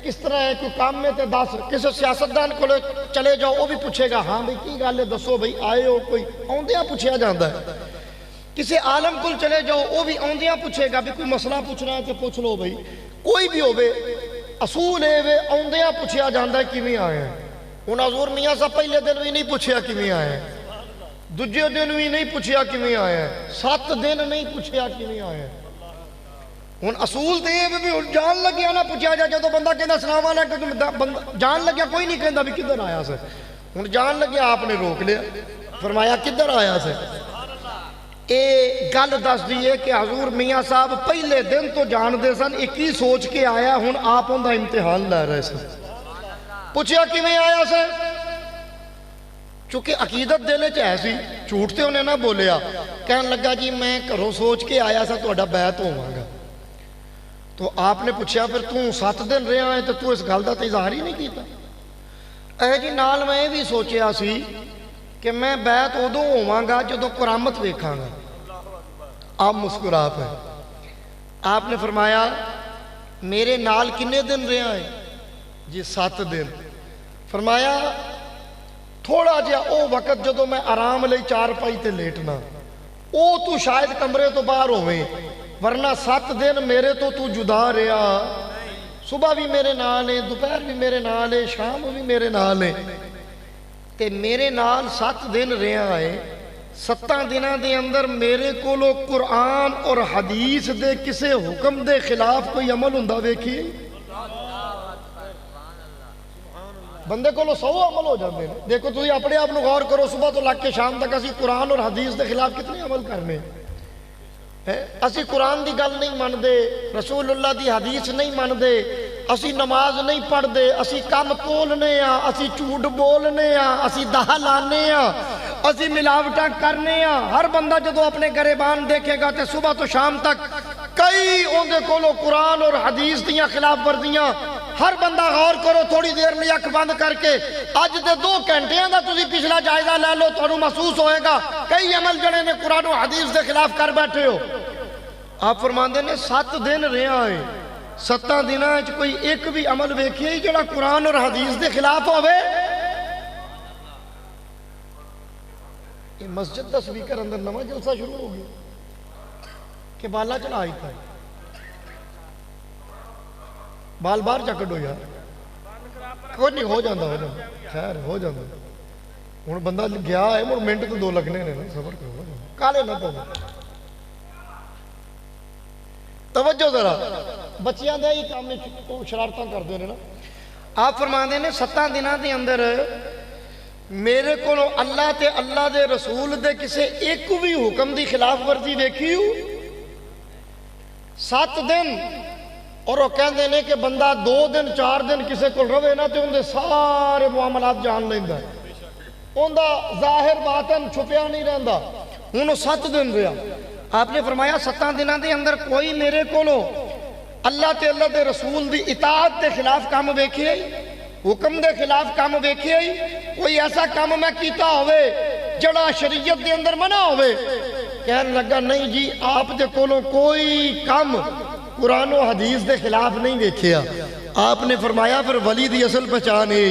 کس طرح ہے کوئی کام میں تے دس کسی سیاستدان کو چلے جاؤ وہ بھی پوچھے گا ہاں بھئی کی گل ہے دسو بھئی آئے ہو کوئی آندیاں پوچھیا جاندا ہے کسی عالم کو چلے جاؤ وہ بھی آندیاں پوچھے گا بھی کوئی مسئلہ پوچھنا ہے تے پوچھ لو بھئی کوئی بھی ہوے اصول ہے وے آندیاں پوچھیا جاندا ہے کیویں آئے ہیں ہن حضور میاں صاحب پہلے دن بھی نہیں پوچھیا کیویں آئے ہیں دوجے دن بھی نہیں پوچھیا کیویں آئے ہیں 7 دن نہیں پوچھیا کیویں آئے ہیں ہن اصول تے یہ بھی جان لگیا نہ پوچھیا جا جدوں بندہ کہندا السلام علیکم جان لگیا کوئی نہیں کہندا بھی کدھر آیا سے ہن جان لگیا آپ نے روک لیا فرمایا کدھر آیا سے اے گل دس دی ہے کہ حضور میاں صاحب پہلے دن تو جان دے سن ایک ہی سوچ کے آیا ہن آپ اوندا امتحان لے رہے سن پوچھیا کیویں آیا سے چونکہ عقیدت دل وچ ہے سی جھوٹ تے انہیں نہ بولیا کہن لگا جی میں گھروں سوچ کے آیا سا تہاڈا بیعت ہوواں گا تو آپ نے پوچھا پھر تو 7 دن رہا ہے تو اس گل دا تے اظہار ہی نہیں کیتا اے جی نال میں بھی سوچیا سی کہ میں بیعت ادوں ہوواں گا جدوں کرامت ویکھاں گا آپ مسکرا پے آپ نے فرمایا میرے نال کنے دن رہا ہے جی 7 دن فرمایا تھوڑا جہا او وقت جدوں میں آرام لئی چارپائی تے لیٹنا او تو شاید کمرے تو باہر ہوویں ورنہ 7 دن میرے تو جدا رہا صبح بھی میرے نال ہے دوپہر بھی میرے نال ہے شام بھی میرے نال ہے تے میرے نال 7 دن رہا ہے 7 دنوں دے اندر میرے کولو قرآن اور حدیث دے کسے حکم دے خلاف کوئی عمل ہوندا ویکھی بندے کو 100 عمل ہو جاندے ہیں دیکھو تسی اپنے آپ نو غور کرو صبح تو لگ کے شام تک اسی قرآن اور حدیث دے خلاف کتنے عمل کرنے اسی قرآن دی گل نہیں مندے رسول اللہ دی حدیث نہیں مندے اسی نماز نہیں پڑھ دے اسی کم تولنے ہاں اسی جھوٹ بولنے ہاں اسی دہا لانے ہاں اسی ملاوٹاں کرنے ہاں ہر بندہ جدو اپنے گریبان دیکھے گا تے صبح تو شام تک کئی اوندے کولو قرآن اور حدیث دیاں خلاف ورزیاں ہر بندہ غور کرو تھوڑی دیر میں اکھ بند کر کے اج دے 2 گھنٹیاں دا تسی پچھلا جائزہ لے لو تانوں محسوس ہوئے گا کئی عمل جڑے نے قرآن و حدیث دے خلاف کر بیٹھے ہو آپ فرماندے نے 7 دن رہا ہے 7 دنوں وچ کوئی ایک بھی عمل ویکھیا ہی جڑا قرآن اور حدیث دے خلاف ہوے مسجد دا سپیکر اندر نواں جلسہ شروع ہو گیا کہ بالا چلا آئی تھا بال باہر چا کڈو یار کوئی نہیں ہو جاندہ خیر ہو جاندہ ہوں بندہ گیا ہے مڑ منٹ تو 2 لگنے نے صبر کرو کالے نہ پو توجہ ذرا بچیاں دے ہی کام شرارتاں کر دے نا آپ فرماندے نے 7 دنوں دے اندر میرے کو اللہ تے اللہ دے رسول دے کسے ایک بھی حکم دی خلاف ورزی دیکھی ہو 7 دن اور وہ کہندے نے کہ بندہ 2 دن 4 دن کسے کو روے نا تے ان دے سارے معاملات جان لیندا ہے ان دا ظاہر باطن چھپیا نہیں رہندا انہوں 7 دن رہا آپ نے فرمایا 7 دنوں دے اندر کوئی میرے کو اللہ تے اللہ دے رسول دی اطاعت دے خلاف کام ویکھے حکم دے خلاف کام ویکھے کوئی ایسا کام میں کیتا ہوئے جڑا شریعت دے اندر منع ہوئے کہنے لگا نہیں جی آپ دے کولوں کوئی کام قرآن و حدیث دے خلاف نہیں ویکھیا آپ نے فرمایا پھر ولی دی اصل پہچان ہے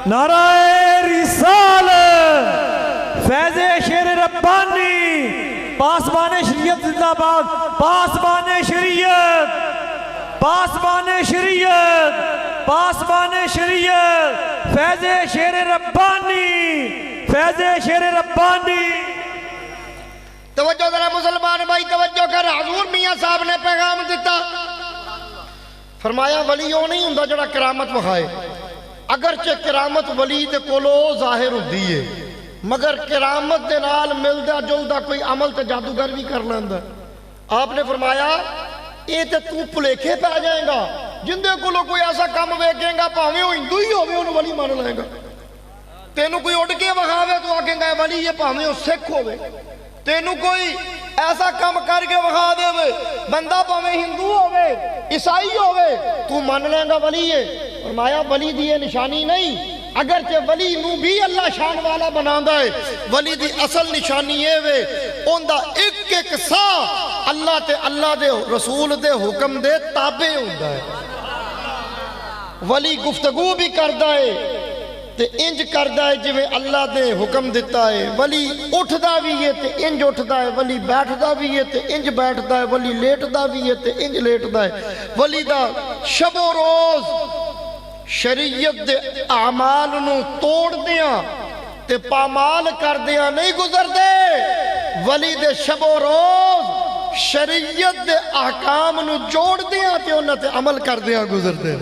نعرہ رسالت فیض شیر ربانی پاسبان شریعت زندہ باد پاسبان شریعت پاسبان شریعت پاسبان شریعت فیض شیر ربانی فیض شیر ربانی توجہ ذرا مسلمان بھائی توجہ کر حضور میاں صاحب نے پیغام دیتا فرمایا ولی وہ نہیں ہوندا جڑا کرامت وکھائے اگرچہ کرامت ولی دے کولو ظاہر ہوندی ہے مگر کرامت دے نال ملدا جلدا کوئی عمل تے جادوگر بھی کر لیندا آپ نے فرمایا یہ تے تو پلیکھے پہ جائے گا جن دے کولو کوئی ایسا کام ویکھے گا پاویں وہ ہندو ہی ہوے انہوں ولی مان لے گا تینوں کوئی اٹھ کے وکھاوے تو آکھے گا ولی یہ پاویں وہ سکھ ہوے تینوں کوئی ایسا کام کر کے وکھا دے بندہ پاویں ہندو ہوے عیسائی ہوے تو مان لے گا ولی ہے فرمایا ولی دی یہ نشانی نہیں اگرچہ ولی نو بھی اللہ شان والا بناندا ہے ولی دی اصل نشانی یہ وے اوندا ایک ایک سا اللہ تے اللہ دے رسول دے حکم دے تابع ہوندا ہے ولی گفتگو بھی کردا ہے تے انج کردا ہے جویں اللہ دے حکم دیتا ہے ولی اٹھدا بھی ہے تے انج اٹھدا ہے ولی بیٹھدا بھی ہے تے انج بیٹھدا ہے ولی لیٹدا بھی ہے تے انج لیٹدا ہے ولی دا شب و روز شریعت دے اعمال نو توڑ دیاں تے پامال کر دیاں نہیں گزر دے ولی دے شب و روز شریعت دے احکام نو جوڑ دیاں تے انہاں تے عمل کر دیاں گزر دے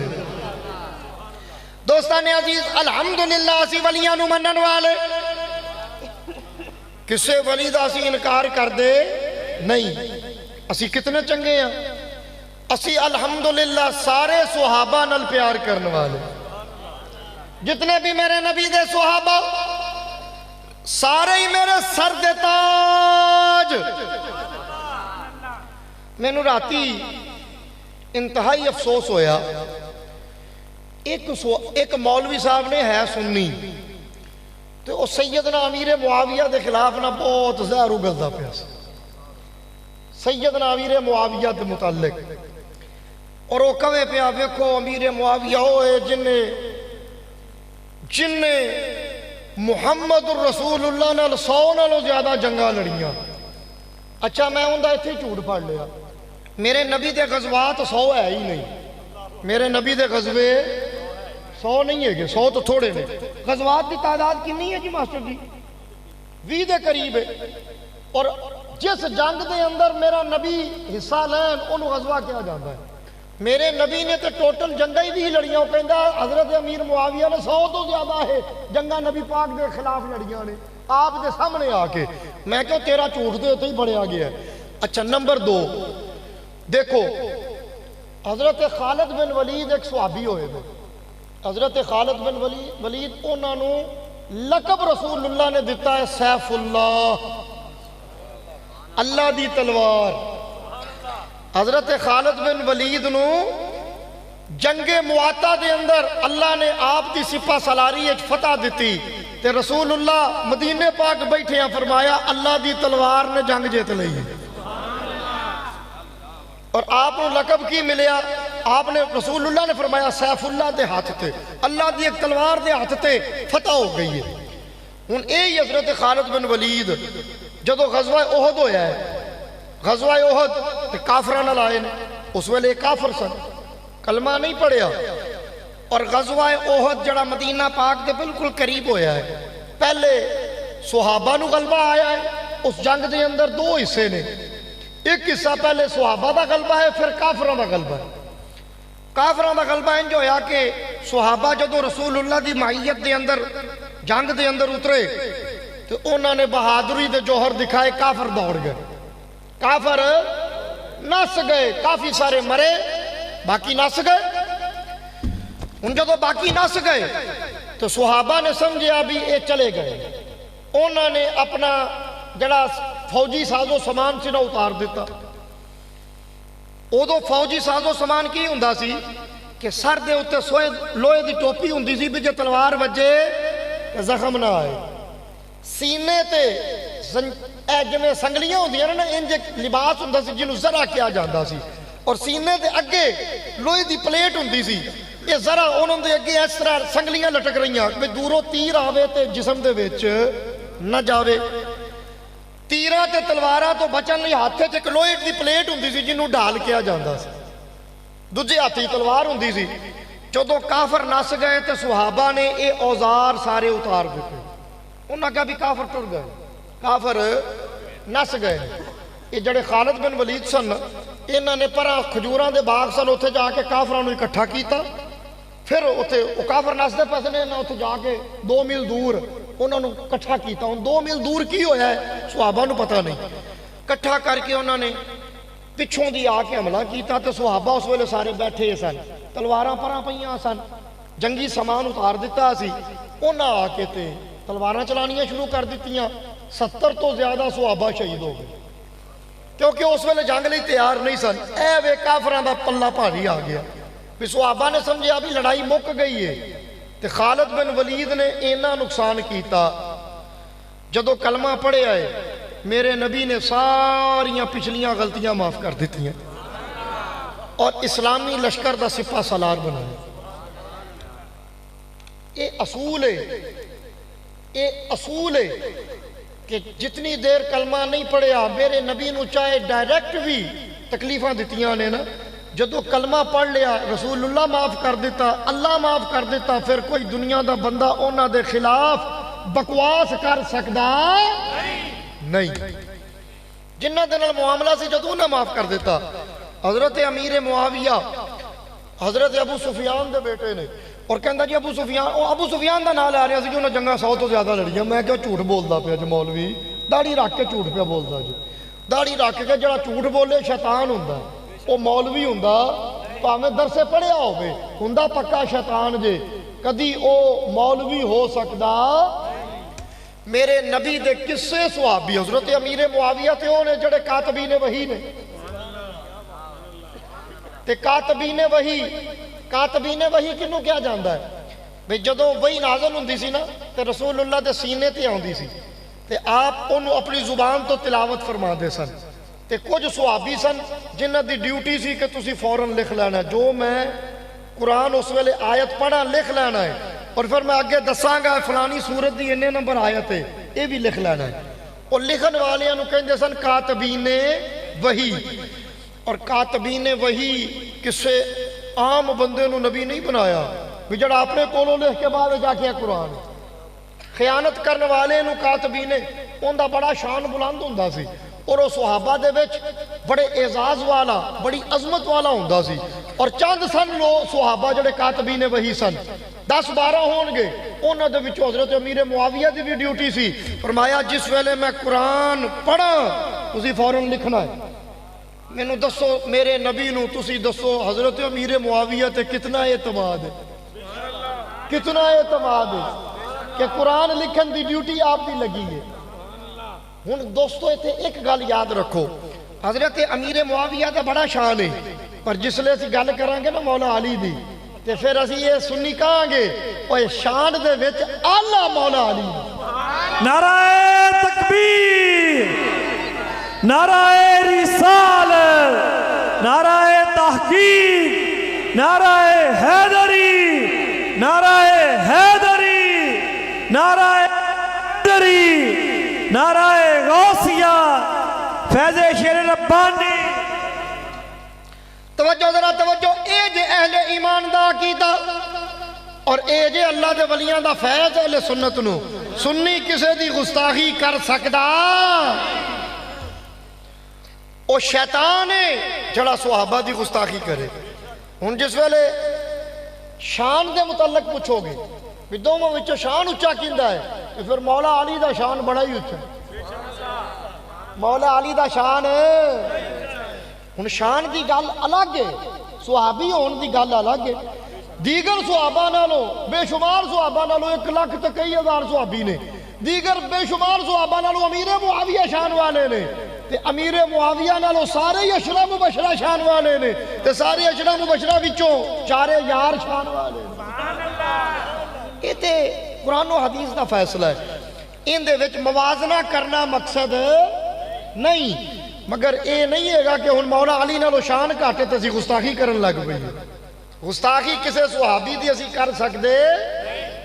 دوستان عزیز الحمدللہ اسی ولیاں نو منن والے کسے ولی دا اسی انکار کر دے نہیں اسی کتنے چنگے ہیں اسی الحمدللہ سارے صحابہ نال پیار کرنے والے جتنے بھی میرے نبی دے صحابہ سارے ہی میرے سر دے تاج میں نو راتی انتہائی افسوس ہویا ایک مولوی صاحب نے ہے سنی تو وہ سیدنا امیر معاویہ دے خلاف نہ بہت زہر اگلدا پیا سیدنا امیر معاویہ دے متعلق اور وہ کہے پیا ویکھو امیر معاویہ ہوئے جن نے محمد الرسول اللہ نے 100 نالوں زیادہ جنگاں لڑیاں اچھا میں ان دا ایتھے جھوٹ پڑھ لیا میرے نبی دے غزوات 100 ہے ہی نہیں میرے نبی دے غزوے 100 نہیں ہے 100 تو تھوڑے نے غزوات کی تعداد کنی ہے جی ماسٹر جی 20 دے قریب ہے اور جس جنگ دے اندر میرا نبی حصہ لین انہوں غزوہ کیا جاتا ہے میرے نبی نے تو ٹوٹل جنگاں ہی بھی لڑیاں کہندا حضرت امیر معاویہ نے 100 تو زیادہ ہے جنگاں نبی پاک دے خلاف لڑیاں نے آپ دے سامنے آ کے میں کہوں تیرا جھوٹ دے تو ہی بڑھیا گیا ہے اچھا نمبر 2 دیکھو حضرت خالد بن ولید ایک صحابی ہوئے تھے حضرت خالد بن ولید انہوں نے لقب رسول اللہ نے دیتا ہے سیف اللہ اللہ دی تلوار حضرت خالد بن ولید نو جنگ معاطہ دے اندر اللہ نے آپ دی سپہ سالاری اچ فتح دیتی تے رسول اللہ مدینے پاک بیٹھے ہیں فرمایا اللہ دی تلوار نے جنگ جیت لئی اور آپ نے لقب کی ملیا آپ نے رسول اللہ نے فرمایا سیف اللہ دے ہاتھ تے اللہ دی ایک تلوار دے ہاتھ تے فتح ہو گئی ہے ہوں یہی حضرت خالد بن ولید جدو غزوہ احد ہویا ہے، غزوہ احد تے کافراں نال آئے نے، اس ویلے کافر سن، کلمہ نہیں پڑھیا، اور غزوہ احد جڑا مدینہ پاک دے بالکل قریب ہویا ہے، پہلے صحابہ نو غلبہ آیا ہے، اس جنگ دے اندر دو حصے نے، ایک حصہ پہلے صحابہ دا غلبہ ہے، پھر کافراں دا غلبہ ہے۔ کافراں دا غلبہ انج ہویا کہ صحابہ جدو رسول اللہ دی معیت دے اندر جنگ دے اندر اترے تو انہوں نے بہادری دے جوہر دکھائے، کافر دوڑ گئے، کافر نس گئے، کافی سارے مرے، باقی نس گئے۔ ان جدو باقی نس گئے تو صحابہ نے سمجھیا بھی اے چلے گئے، انہوں نے اپنا جڑا فوجی ساز و سامان سی نہ اتار دیتا۔ ادو فوجی ساز و سامان کی ہوندا سی کہ سر دے اتے سوئے لوہے دی ٹوپی ہوندی سی بھی جے تلوار وجے زخم نہ آئے، سینے تے جویں سنگلیاں ہوندیاں نا انج لباس ہوندا سی جنوں ذرا کیا جاندا سی، اور سینے دے اگے لوہے دی پلیٹ ہوندی سی، یہ ذرا انہوں دے اگے اس طرح سنگلیاں لٹک رہیاں کہ دوروں تیر آوے تے جسم دے وچ نہ جاوے۔ تیراں تے تلواراں تو بچن لئی ہاتھ وچ ایک لوہے دی پلیٹ ہوندی سی جنوں ڈال کیا جاندا سی، دوجے ہاتھی تلوار ہوندی سی۔ جدوں کافر نس گئے تے صحابہ نے اے اوزار سارے اتار دیتے، انہاں کہا بھی کافر ٹر گئے، کافر نس گئے۔ یہ جڑے خالد بن ولید سن، انہاں نے پرا کھجوراں دے باغ سن، اتھے جا کے کافراں نوں اکٹھا کیتا، پھر اتھے وہ کافر نسدے پیسے نے، اتھے جا کے 2 میل دور انہوں نے کٹھا کیتا۔ ان 2 میل دور کی ہویا ہے صحابہ نوں پتہ نہیں، کٹھا کر کے انہوں نے پچھوں دی آ کے حملہ کیتا، تو صحابہ اس ویلے سارے بیٹھے سن، تلواراں پراں پئیاں سن، جنگی سامان اتار دیتا سی، انہاں آ کے تے تلواراں چلانیاں شروع کر دیتیاں، 70 تو زیادہ صحابہ شہید ہو گئے، کیونکہ اس ویلے جنگ لئی تیار نہیں سن۔ اے وے کافراں دا پلہ بھاری آ گیا، پھر صحابہ نے سمجھا بھی لڑائی مک گئی ہے، تے خالد بن ولید نے اینا نقصان کیتا۔ جدو کلمہ پڑھے آئے میرے نبی نے ساریاں پچھلیاں غلطیاں معاف کر دیتی ہیں اور اسلامی لشکر دا سپہ سالار بنایا۔ یہ اصول ہے کہ جتنی دیر کلمہ نہیں پڑھیا میرے نبی نو چاہے ڈائریکٹ بھی تکلیفاں دیتیاں نے نا، جدو کلمہ پڑھ لیا رسول اللہ معاف کر دیتا، اللہ معاف کر دیتا، پھر کوئی دنیا دا بندہ اونا دے خلاف بکواس کر سکدا نہیں۔ جنہ دے نال معاملہ سی جدو نہ معاف کر دیتا۔ حضرت امیر معاویہ حضرت ابو سفیان دے بیٹے نے، اور کہندا جی ابو سفیان دا نام لے رہا سی جو انہاں جنگاں 100 تو زیادہ لڑیاں۔ میں کہا جھوٹ بولدا پیا جی مولوی، داڑھی رکھ کے جھوٹ پیا بولدا جی، داڑھی رکھ کے جڑا جھوٹ بولے شیطان ہوندا، وہ مولوی ہوندا پاویں درسے پڑھیا ہوے، ہوندا پکا شیطان جے، کدی او مولوی ہو سکدا۔ میرے نبی دے قصے صحابی حضرت امیر معاویہ تے او نے جڑے کاتبین وحی نے، تے کاتبین وحی کنوں کیا جاندا ہے بھئی جدوں وحی نازل ہوندی سی نا تے رسول اللہ دے سینے تے آندی سی تے آپ انہوں اپنی زبان تو تلاوت فرما دے سن، تے کچھ صحابی سن جنہ دی ڈیوٹی سی کہ تسی فوراً لکھ لینا جو میں قرآن اس ویلے آیت پڑھا لکھ لینا ہے، اور پھر میں آگے دساں گا فلانی سورت دی انہیں نمبر آیت ہے یہ بھی لکھ لینا ہے۔ اور لکھن والے انہوں کہیں سن کاتبین وحی، اور کاتبین وحی کسے عام بندے نو نبی نہیں بنایا بھی جڑا اپنے کولوں لکھ کے بعد جا کے قرآن۔ خیانت کرنے والے نو کاتبین ان دا بڑا شان بلند ہوندا سی، اور وہ صحابہ دے وچ بڑے اعزاز والا بڑی عظمت والا ہوندا سی، اور چند سن لوگ صحابہ جڑے کاتبین وحی سن 10-12 ہون گے، انہاں دے وچ حضرت امیر معاویہ دی بھی ڈیوٹی سی، فرمایا جس ویلے میں قرآن پڑھا تسی فوراً لکھنا ہے۔ میں نو دسو میرے نبی نو تسی دسو حضرت امیر معاویہ تے کتنا اعتماد ہے، کتنا اعتماد ہے کہ قرآن لکھن دی ڈیوٹی آپ دی لگی ہے۔ ہن دوستو ایتھے ایک گل یاد رکھو، حضرت امیر معاویہ دا بڑا شان ہے، پر جس لئے اسی گل کریں گے نا مولا علی دی تے پھر اسی یہ سنی کہاں گے اوہ شان دے وچ اعلیٰ مولا علی دی۔ نعرہ تکبیر، نعرہ رسالت، نعرہ تحقیق، نعرہ حیدری، نعرہ حیدری، نعرہ حیدری، نعرہ غوثیہ، فیض شیر ربانی. توجہ ذرا توجہ، اے جے اہل ایمان دا عقیدہ اور اے جے اللہ دے ولیاں دا فیض اہل سنت نو. سنی کسے دی گستاخی کر سکدا؟ او شیطان ہے جڑا صحابہ دی گستاخی کرے. ہن جس ویلے شان دے متعلق پوچھو گے بھی دوواں وچوں شان اچا کیندا ہے، تو پھر مولا علی دا شان بڑا ہی اچا. مولا علی دا شان ہن شان دی گل الگ ہے، صحابی ہون دی گل الگ ہے. دیگر صحابہ نالوں بے شمار صحابہ نالوں 1 لاکھ تے کئی ہزار صحابی نے. دیگر بے شمار صحابہ نالوں امیر معاویہ شان والے نے، تے امیر معاویہ نالوں سارے ہی اشرا مبشرہ شان والے نے، تے سارے اشرا مبشرہ وچوں 4 یار شان والے نے. یہ تے قرآن و حدیث دا فیصلہ ہے. ان دے وچ موازنہ کرنا مقصد نہیں، مگر اے نہیں ہے گا کہ ہن مولا علی نالوں شان گھٹ تے اسی گستاخی کرن لگ پئی. گستاخی کسے صحابی دی اسی کر سکدے؟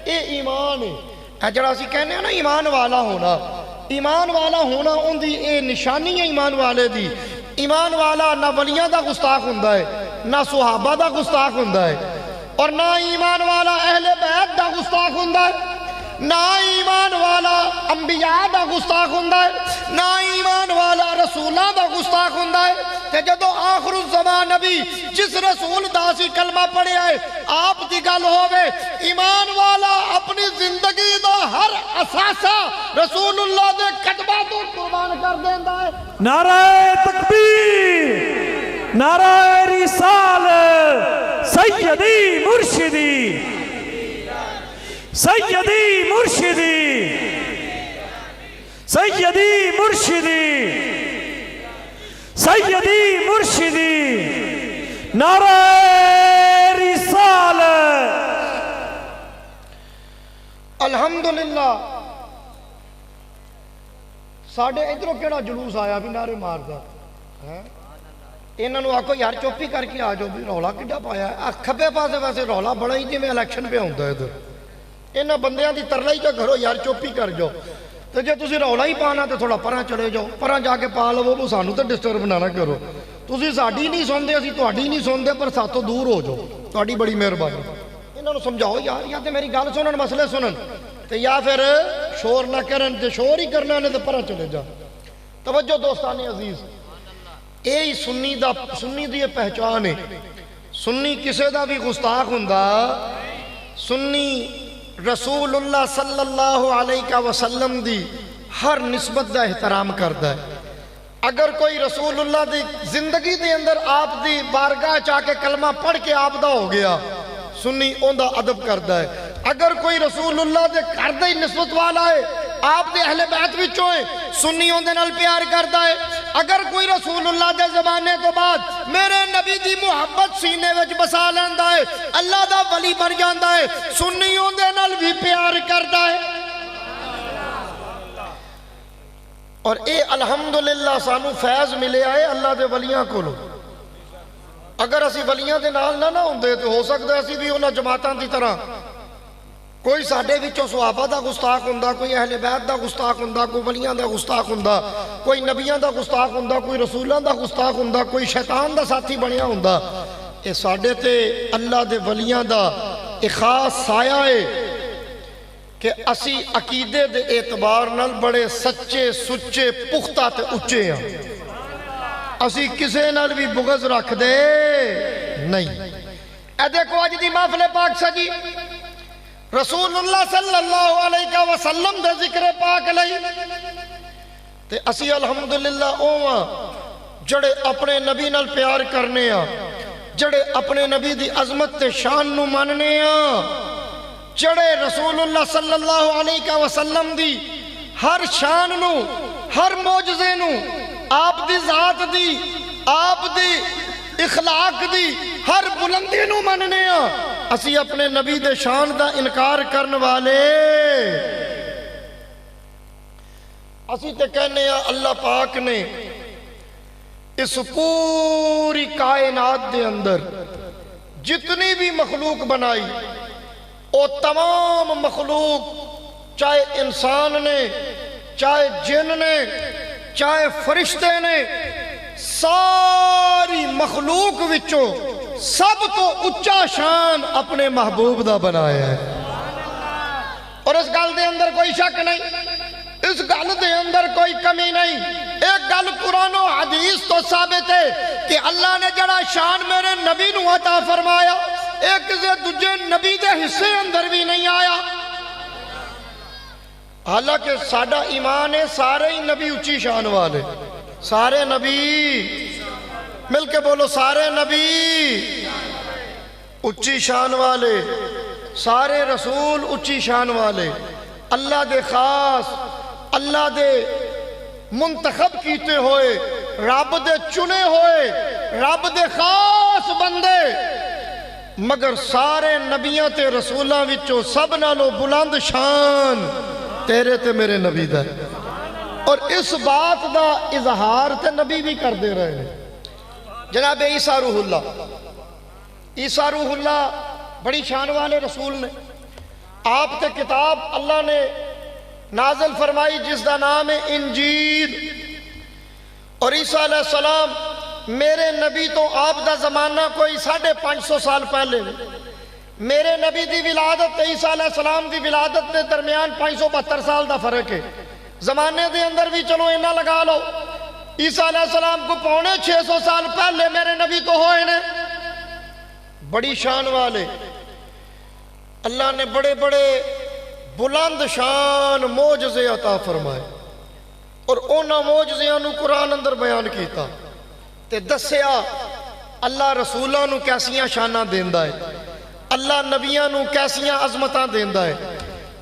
اے ایمان ہے. اے جڑا اسی کہنے ہیں نا ایمان والا ہونا، ایمان والا ہونا ان دی اے نشانی ہے ایمان والے دی. ایمان والا نہ ولیاں دا گستاخ ہوندا ہے، نہ صحابہ دا گستاخ ہوندا ہے، اور نہ ایمان والا اہل بیت دا گستاخ ہوندا ہے، نہ ایمان والا انبیاء دا گستاخ ہوندا ہے، نہ ایمان والا رسولاں دا گستاخ ہوندا ہے. تے جدو آخر الزمان نبی جس رسول دا سی کلمہ پڑھے آئے آپ دی گل ہوئے، ایمان والا اپنی زندگی دا ہر اثاثہ رسول اللہ دے قدمہ تو قربان کر دیندہ ہے. نعرہ تکبیر، نعرہ رسالت، سیدی مرشدی، سیدی مرشدی، سیدی مرشدی، سیدی مرشدی، نعرہ رسالت. الحمدللہ ساڑھے ادھروں کیڑا جلوس آیا بھی نعرے ماردا. انہاں نو آکو یار چوپی کر کے آ جاؤ بھی رولا کڈا پایا ہے. کھبے پاسے ویسے رولا بڑا ہی جویں الیکشن پہ ہوندا ہے. ادھر انہاں بندیاں دی ترلا ہی تے گھرو یار چوپی کر جاؤ. تو جے تسی رولا ہی پانا تو تھوڑا پراں چلے جاؤ، پراں جا کے پا لو، وہ سانو تے ڈسٹرب نہ کرو. تسی ساڈی نہیں سنتے، اسی تہاڈی نہیں سنتے، پر ساتوں دور ہو جاؤ، تہاڈی بڑی مہربانی. انہاں نو سمجھاؤ یار، یا تے میری گل سنن، مسئلے سنن، تے یا پھر شور نہ کرن. تے شور ہی کرنا نے تے پراں چلے جا. توجہ دوستان عزیز، اے سنی دی پہچان ہے. سنی کسے دا بھی گستاخ ہوندا، سنی رسول اللہ صلی اللہ علیہ وسلم دی ہر نسبت دا احترام کردا ہے. اگر کوئی رسول اللہ دی زندگی دے اندر آپ دی بارگاہ چاہ کے کلمہ پڑھ کے آپ دا ہو گیا، سنی اون دا ادب کردا ہے. اگر کوئی رسول اللہ دے گھر دی نسبت والا ہے، آپ دے اہل بیت وچوں ہے، سنی اون دے نال پیار کردا ہے. اگر کوئی رسول اللہ دے زمانے تو بعد میرے نبی دی محبت سینے وچ بسا لیندا ہے، اللہ دا ولی بن جاندا ہے، سنی اون دے نال بھی پیار کردا ہے. اور اے الحمدللہ سانو فیض ملے آئے اللہ دے ولیاں کولو. اگر اسی ولیاں دے نال نہ ہوندے تو ہو سکتا ہے اسی بھی انہاں جماعتاں دی طرح کوئی ساڈے وچوں صحابہ دا گستاخ ہوندا، کوئی اہل بیت دا گستاخ ہوندا، کوئی ولیاں دا گستاخ ہوندا، کوئی نبیاں دا گستاخ ہوندا، کوئی رسولاں دا گستاخ ہوندا، کوئی شیطان دا ساتھی بنیا ہوندا. اے ساڈے تے اللہ دے ولیاں دا ایک خاص سایہ ہے کہ اسی عقیدے دے اعتبار نال بڑے سچے سچے پختہ تے اچے ہیں. اسی کسے نال بھی بغض رکھ دے نہیں. اے دیکھو اج دی محفل پاک سجی رسول اللہ صلی اللہ علیہ وسلم دے ذکر پاک لئی تے اسی الحمدللہ اوہاں جڑے اپنے نبی نال پیار کرنے ہاں، جڑے اپنے نبی دی عظمت تے شان نو ماننے ہاں، جڑے رسول اللہ صلی اللہ علیہ وسلم دی ہر شان نو، ہر معجزے نو، آپ دی ذات دی، آپ دی اخلاق دی ہر بلندی نو مننے ہاں. اسی اپنے نبی دے شان دا انکار کرن والے اسی تے کہنے ہاں اللہ پاک نے اس پوری کائنات دے اندر جتنی بھی مخلوق بنائی او تمام مخلوق چاہے انسان نے، چاہے جن نے، چاہے فرشتے نے، ساری مخلوق وچوں سب تو اچا شان اپنے محبوب دا بنایا ہے۔ اور اس گل دے اندر کوئی شک نہیں، اس گل دے اندر کوئی کمی نہیں۔ ایک گل قرآن و حدیث تو ثابت ہے کہ اللہ نے جڑا شان میرے نبی نو عطا فرمایا ایک کسی دوجے نبی دے حصے اندر بھی نہیں آیا۔ حالانکہ ساڈا ایمان ہے سارے ہی نبی اچھی شان والے، سارے نبی مل کے بولو، سارے نبی اچھی شان والے، سارے رسول اچھی شان والے، اللہ دے خاص، اللہ دے منتخب کیتے ہوئے، رب دے چنے ہوئے، رب دے خاص بندے، مگر سارے نبیاں تے رسولاں وچوں سب نالوں بلند شان تیرے تے میرے نبی دا ہے۔ اور اس بات دا اظہار تے نبی بھی کر دے رہے ہیں۔ جناب عیسیٰ روح اللہ، عیسیٰ روح اللہ بڑی شان والے رسول نے، آپ تے کتاب اللہ نے نازل فرمائی جس دا نام ہے انجیل۔ اور عیسیٰ علیہ السلام میرے نبی تو آپ دا زمانہ کوئی 550 سال پہلے، میرے نبی دی ولادت تے عیسیٰ علیہ السلام دی ولادت دے درمیان 572 سال دا فرق ہے۔ زمانے دے اندر بھی چلو اینا لگا لو، عیسیٰ علیہ السلام کو 650 سال پہلے میرے نبی تو ہوئے نے۔ بڑی شان والے، اللہ نے بڑے بڑے بلند شان معجزے عطا فرمائے، اور اونا معجزیاں نو قرآن اندر بیان کیتا تے دسیا اللہ رسولاں نو کیسیاں شاناں دیندا ہے، اللہ نبیاں نو کیسیاں عظمتاں دیندا ہے۔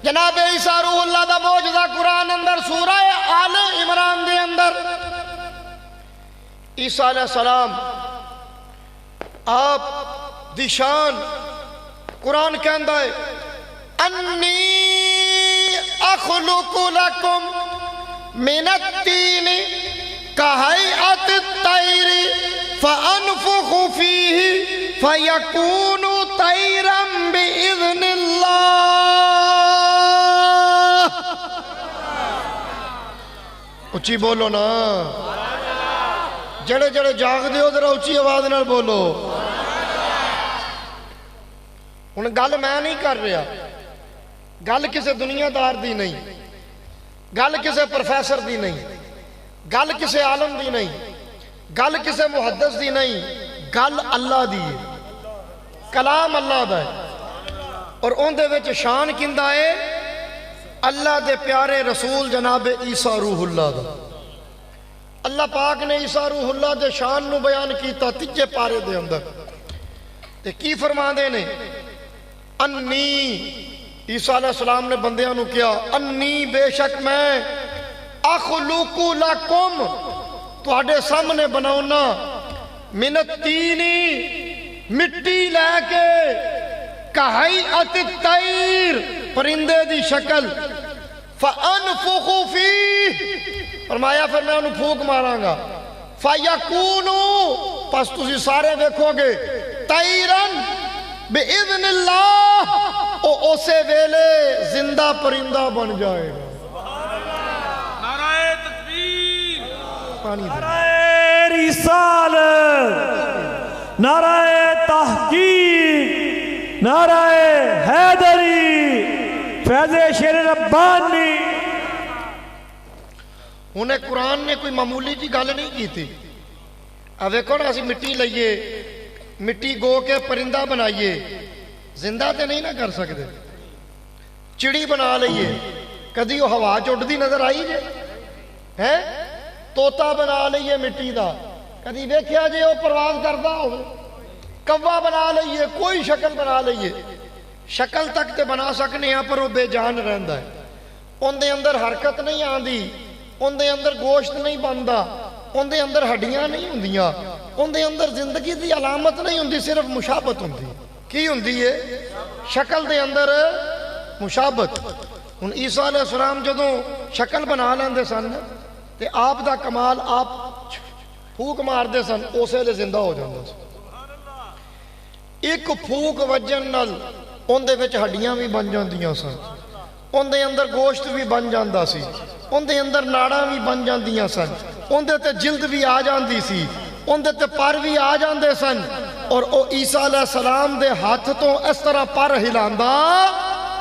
جناب عیسیٰ روح اللہ دا معجزہ قرآن اندر سورہ آل عمران دے اندر، عیسیٰ علیہ السلام آپ دی شان قرآن کہندا ہے انی اخلق لکم من التین کہیئت الطیر فانفخ فیہ فیکون طیرا بإذن اللہ۔ اچھی بولو نا، جڑے جڑے جاگ دیو ذرا اچھی آواز نال بولو۔ ہن گل میں نہیں کر رہا، گل کسے دنیا دار دی نہیں، گل کسے پروفیسر دی نہیں، گل کسے عالم دی نہیں، گل کسے محدث دی نہیں، گل اللہ دی ہے، کلام اللہ دا ہے۔ اور ان دے وچ شان کندہ ہے اللہ دے پیارے رسول جناب عیسیٰ روح اللہ دا۔ اللہ پاک نے عیسیٰ روح اللہ دے شان نو بیان کیتا 3 پارے دے اندر، تے کی فرما دے نے انی، عیسیٰ علیہ السلام نے بندیاں نو کیا انی بے شک میں اخلق لکم تواڈے سامنے بناؤنا من التینی مٹی لے کے کہیئت الطیر پرندے دی شکل فانفخ فیہ فرمایا پھر میں انہوں پھوک ماراں گا فیکونو پس تسی سارے دیکھو گے طیرن بِإِذْنِ اللہ او اسے ویلے زندہ پرندہ بن جائے گا۔ نعرہ تکبیر، پانی دے نعرہ رسالت، نعرہ تحقیق، نعرہ حیدری، فیض شیر ربانی۔ انہیں قرآن نے کوئی معمولی جی گل نہیں کی تھی۔ اب دیکھو نا اسی مٹی لئیے، مٹی گو کے پرندہ بنائیے، زندہ تے نہیں نہ کر سکتے۔ چڑی بنا لئیے، کدی وہ ہوا چڑھ دی نظر آئی جے ہے، توتا بنا لئیے مٹی دا، کدی دیکھیا جے وہ پرواز کردا ہوئے، کوا بنا لئیے، کوئی شکل بنا لئیے، شکل تک تے بنا سکنے ہیں پر وہ بے جان رہندا ہے، ان دے اندر حرکت نہیں آندی، ان دے اندر گوشت نہیں بندا، ان دے اندر ہڈیاں نہیں ہوندیاں، ان دے اندر زندگی دی علامت نہیں ہوندی، صرف مشابت ہوندی۔ کی ہوندی ہے؟ شکل دے اندر مشابت۔ ان عیسیٰ علیہ السلام جدوں شکل بنا لیندے سن تے آپ دا کمال آپ پھوک مار دے سن اسے لے زندہ ہو جاندے سن۔ ایک پھوک وجن نال ان دے وچ ہڈیاں بھی بن جاندیاں سن، ਉਹਦੇ ਅੰਦਰ ਗੋਸ਼ਤ ਵੀ ਬਣ ਜਾਂਦਾ ਸੀ, ਉਹਦੇ ਅੰਦਰ ਨਾੜਾਂ ਵੀ ਬਣ ਜਾਂਦੀਆਂ ਸਨ, ਉਹਦੇ ਤੇ ਜਿਲਦ ਵੀ ਆ ਜਾਂਦੀ ਸੀ, ਉਹਦੇ ਤੇ ਪਰ ਵੀ ਆ ਜਾਂਦੇ ਸਨ। ਔਰ ਉਹ ਈਸਾ ਅਲੈਹ ਸਲਾਮ ਦੇ ਹੱਥ ਤੋਂ ਇਸ ਤਰ੍ਹਾਂ ਪਰ ਹਿਲਾਉਂਦਾ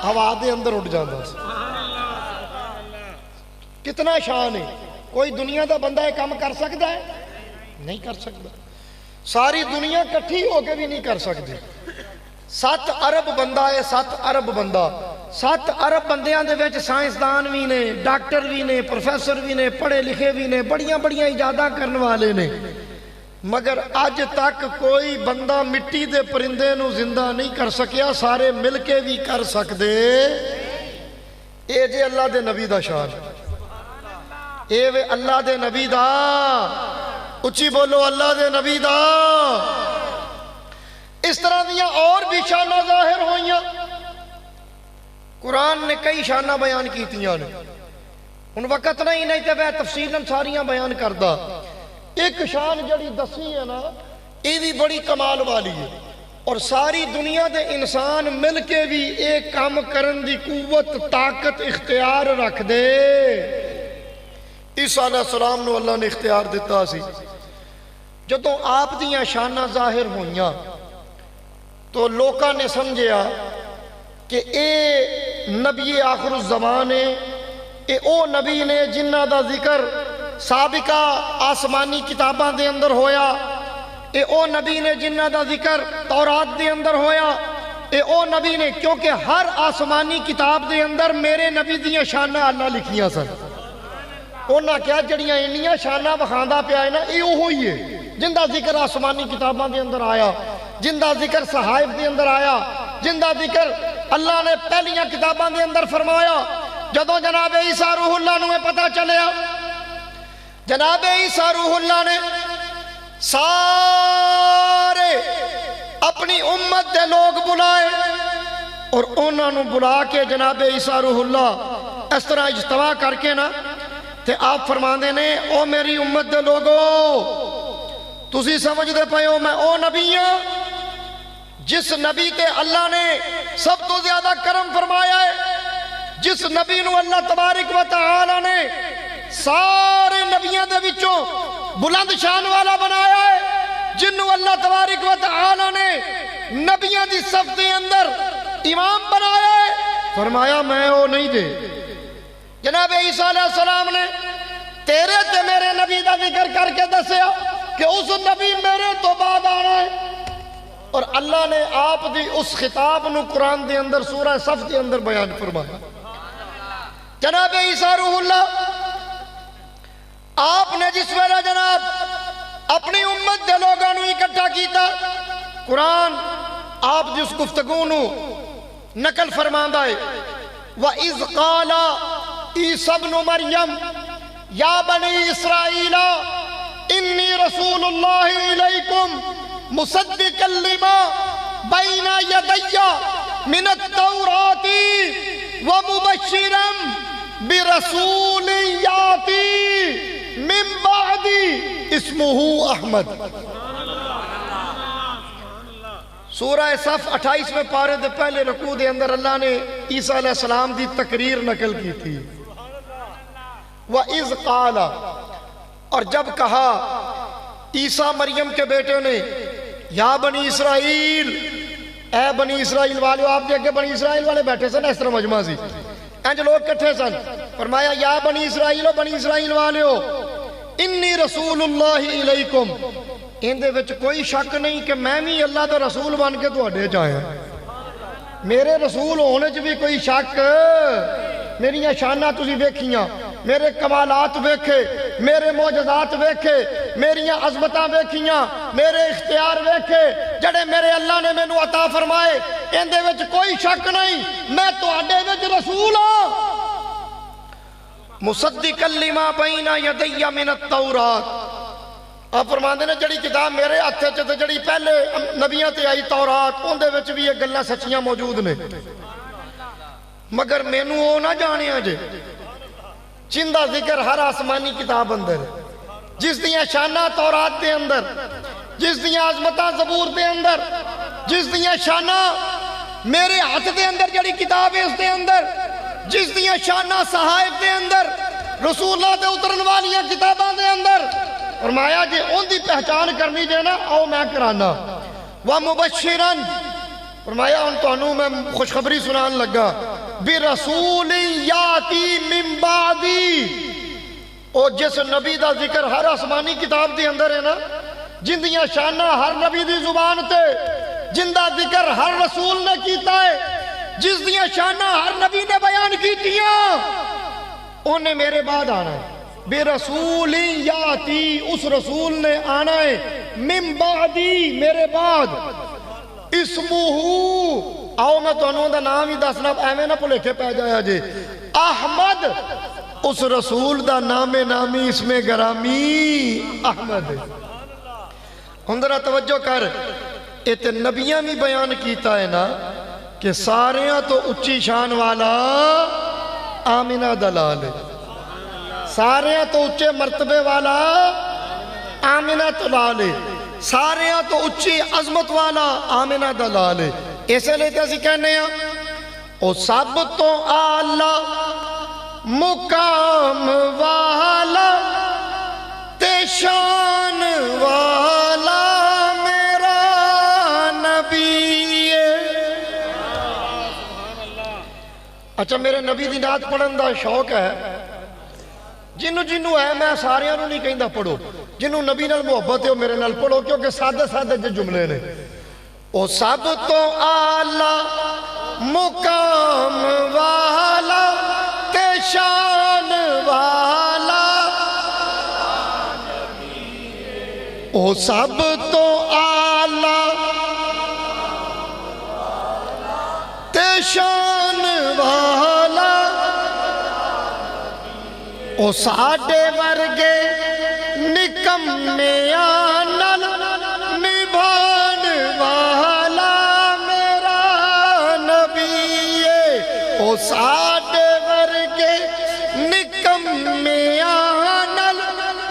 ਹਵਾ ਦੇ ਅੰਦਰ ਉੱਡ ਜਾਂਦਾ ਸੀ। ਕਿਤਨਾ ਸ਼ਾਨ ਹੈ। ਕੋਈ ਦੁਨੀਆ ਦਾ ਬੰਦਾ ਇਹ ਕੰਮ ਕਰ ਸਕਦਾ ਹੈ? ਨਹੀਂ ਕਰ ਸਕਦਾ। ਸਾਰੀ ਦੁਨੀਆ ਇਕੱਠੀ ਹੋ ਕੇ ਵੀ ਨਹੀਂ ਕਰ ਸਕਦੀ। 7 ਅਰਬ ਬੰਦਾ ਹੈ, 7 ਅਰਬ ਬੰਦਾ। 7 ਅਰਬ ਬੰਦਿਆਂ ਦੇ ਵਿੱਚ ਸਾਇੰਸਦਾਨ ਵੀ ਨੇ, ਡਾਕਟਰ ਵੀ ਨੇ, ਪ੍ਰੋਫੈਸਰ ਵੀ ਨੇ, ਪੜ੍ਹੇ ਲਿਖੇ ਵੀ ਨੇ, ਬੜੀਆਂ ਬੜੀਆਂ ਇਜਾਦਾਂ ਕਰਨ ਵਾਲੇ ਨੇ, ਮਗਰ ਅੱਜ ਤੱਕ ਕੋਈ ਬੰਦਾ ਮਿੱਟੀ ਦੇ ਪਰਿੰਦੇ ਨੂੰ ਜ਼ਿੰਦਾ ਨਹੀਂ ਕਰ ਸਕਿਆ। ਸਾਰੇ ਮਿਲ ਕੇ ਵੀ ਕਰ ਸਕਦੇ। ਇਹ ਜੇ ਅੱਲਾ ਦੇ ਨਬੀ ਦਾ ਸ਼ਾਨ, ਇਹ ਵੇ ਅੱਲਾ ਦੇ ਨਬੀ ਦਾ। ਉੱਚੀ ਬੋਲੋ ਅੱਲਾ ਦੇ ਨਬੀ ਦਾ। اس طرح دیا اور بھی شانہ ظاہر ہوئیاں۔ قرآن نے کئی شانہ بیان کیتیاں نے، ان وقت نہیں تے وہ تفصیلاً ساریاں بیان کردہ۔ ایک شان جڑی دسی ہے نا، یہ بھی بڑی کمال والی ہے، اور ساری دنیا دے انسان مل کے بھی ایک کام کرن دی قوت طاقت اختیار رکھ دے۔ عیسیٰ علیہ السلام نو اللہ نے اختیار دیتا سی۔ جدوں آپ دیاں شانہ ظاہر ہوئیاں تو لوکاں نے سمجھیا کہ اے نبی آخر الزمان ہے، اے او نبی نے جنہ دا ذکر سابقہ آسمانی کتاباں دے اندر ہویا، اے او نبی نے جنہ دا ذکر تورات دے اندر ہویا، اے او نبی نے، کیونکہ ہر آسمانی کتاب دے اندر میرے نبی دیاں شانہ اللہ لکھیاں سن۔ انہاں کیا جڑیاں انیاں شانہ بخاندہ پہ آئے نا، اے او ہوئی ہے جن دا ذکر آسمانی کتاباں دے اندر آیا، جن دا ذکر صحائف دے اندر آیا، جن دا ذکر اللہ نے پہلیاں کتاباں دے اندر فرمایا۔ جدوں جناب عیسیٰ روح اللہ نے پتہ چلیا، جناب عیسیٰ روح اللہ نے سارے اپنی امت دے لوگ بلائے، اور انہوں نے بلا کے جناب عیسیٰ روح اللہ اس طرح اجتماع کر کے نا تے آپ فرماندے نے، او میری امت دے لوگو، تسی سمجھ دے پائے ہو میں او نبی ہاں جس نبی تے اللہ نے سب تو زیادہ کرم فرمایا ہے، جس نبی نو اللہ تبارک و تعالی نے سارے نبیوں دے وچوں بلند شان والا بنایا ہے، جنو اللہ تبارک و تعالی نے نبیوں دی صف دے اندر امام بنایا ہے۔ فرمایا میں وہ نہیں دے۔ جناب عیسیٰ علیہ السلام نے تیرے تے میرے نبی دا ذکر کر کے دسیا کہ اس نبی میرے تو بعد آنا ہے، اور اللہ نے آپ دی اس خطاب نو قرآن دے اندر سورہ صف دے اندر بیان فرمایا۔ جناب عیسیٰ روح اللہ آپ نے جس ویلے جناب اپنی امت دے لوگاں نو اکٹھا کیتا، قرآن آپ دی اس گفتگو نو نقل فرماندا ہے۔ وَإِذْ قَالَ عِيسَى ابْنُ مَرْيَمَ يَا بَنِي إِسْرَائِيلَ إِنِّي رَسُولُ اللَّهِ إِلَيْكُمْ مُصَدِّقًا لِمَا بَيْنَ يَدَيَّ مِنَ التَّوْرَاةِ وَمُبَشِّرًا بِرَسُولٍ يَأْتِي مِن بَعْدِي اسمہ احمد۔ سورہ صف 28ویں پارے دے پہلے رکوع دے اندر اللہ نے عیسیٰ علیہ السلام دی تقریر نقل کی تھی۔ وَإِذْ قَالَ، اور جب کہا عیسیٰ مریم کے بیٹے نے، یا بنی اسرائیل، اے بنی اسرائیل والے، آپ دیکھ کے بنی اسرائیل والے بیٹھے سن اس طرح مجمع سی، انج لوگ کٹھے سن، فرمایا یا بنی اسرائیل ہو، بنی اسرائیل والے ہو، انی رسول اللہ علیکم، ان دے وچ کوئی شک نہیں کہ میں بھی اللہ دا رسول بن کے تواڈے چ آیا۔ میرے رسول ہونے چ بھی کوئی شک؟ میریاں شانہ تسی ویکھیاں، میرے کمالات ویکھے، میرے معجزات ویکھے، میریاں عظمتاں ویکھیاں، میرے اختیار ویکھے جڑے میرے اللہ نے مینوں عطا فرمائے، ان دے وچ کوئی شک نہیں میں تواڈے وچ رسول ہاں۔ مصدقا لما بین یدی من التورات، آپ فرماندے نے جڑی کتاب میرے ہاتھ وچ تے جڑی پہلے نبیاں تے آئی تورات، اون دے وچ بھی یہ گلاں سچیاں موجود نے، مگر مینوں او نہ جانیا جے جن دا ذکر ہر آسمانی کتاب اندر، جس دیاں شانہ تورات دے اندر، جس دیاں عظمتاں زبور دے اندر، جس دیاں شانہ میرے ہاتھ دے اندر جڑی کتاب ہے اس دے اندر، جس دیاں شانہ صحائف دے اندر رسول اللہ دے اترن والیاں کتاباں دے اندر فرمایا جی ان دی پہچان کرنی جے نا آؤ میں کرانا وَمُبَشِّرًا فرمایا ان تو انہوں میں خوشخبری سنان لگا بِرَسُولٍ یاتی من بعدی اور جس نبی دا ذکر ہر آسمانی کتاب دی اندر ہے نا جن دیاں شانہ ہر نبی دی زبان تے جن دا ذکر ہر رسول نے کیتا ہے جس دیاں شانہ ہر نبی نے بیان کیتیاں انہیں میرے بعد آنا ہے بے رسول یاتی اس رسول نے آنا ہے من بعدی میرے بعد اسمہو آؤ میں تو انہوں دا نام ہی دسنا ایویں نہ پلے پہ جایا جے احمد اس رسول دا نام نامی اس میں گرامی احمد اندرہ توجہ کر ایت نبیاں بھی بیان کیتا ہے نا کہ ساریاں تو اچھی شان والا آمینہ دلال ہے ساریاں تو اچھے مرتبے والا آمینہ دلال ہے ساریاں تو اچھی عظمت والا آمینہ دلال ہے ایسے لیتے اسی کہنے ہیں او سب تو آلہ مقام والا تے شان والا میرا نبی ہے اچھا میرے نبی دی نعت پڑھن دا شوق ہے جنوں ہے میں ساریاں نوں نہیں کہندا پڑھو جنوں نبی نال محبت ہے میرے نال پڑھو کیونکہ سادے سادے جملے نے او سب تو آلہ مقام والا تے شان والا او سب تو آلہ تے شان والا او ساڈے ورگے نکمیاں نال نبھان والا میرا نبی ہے او ساڈے ورگے نکمیاں نال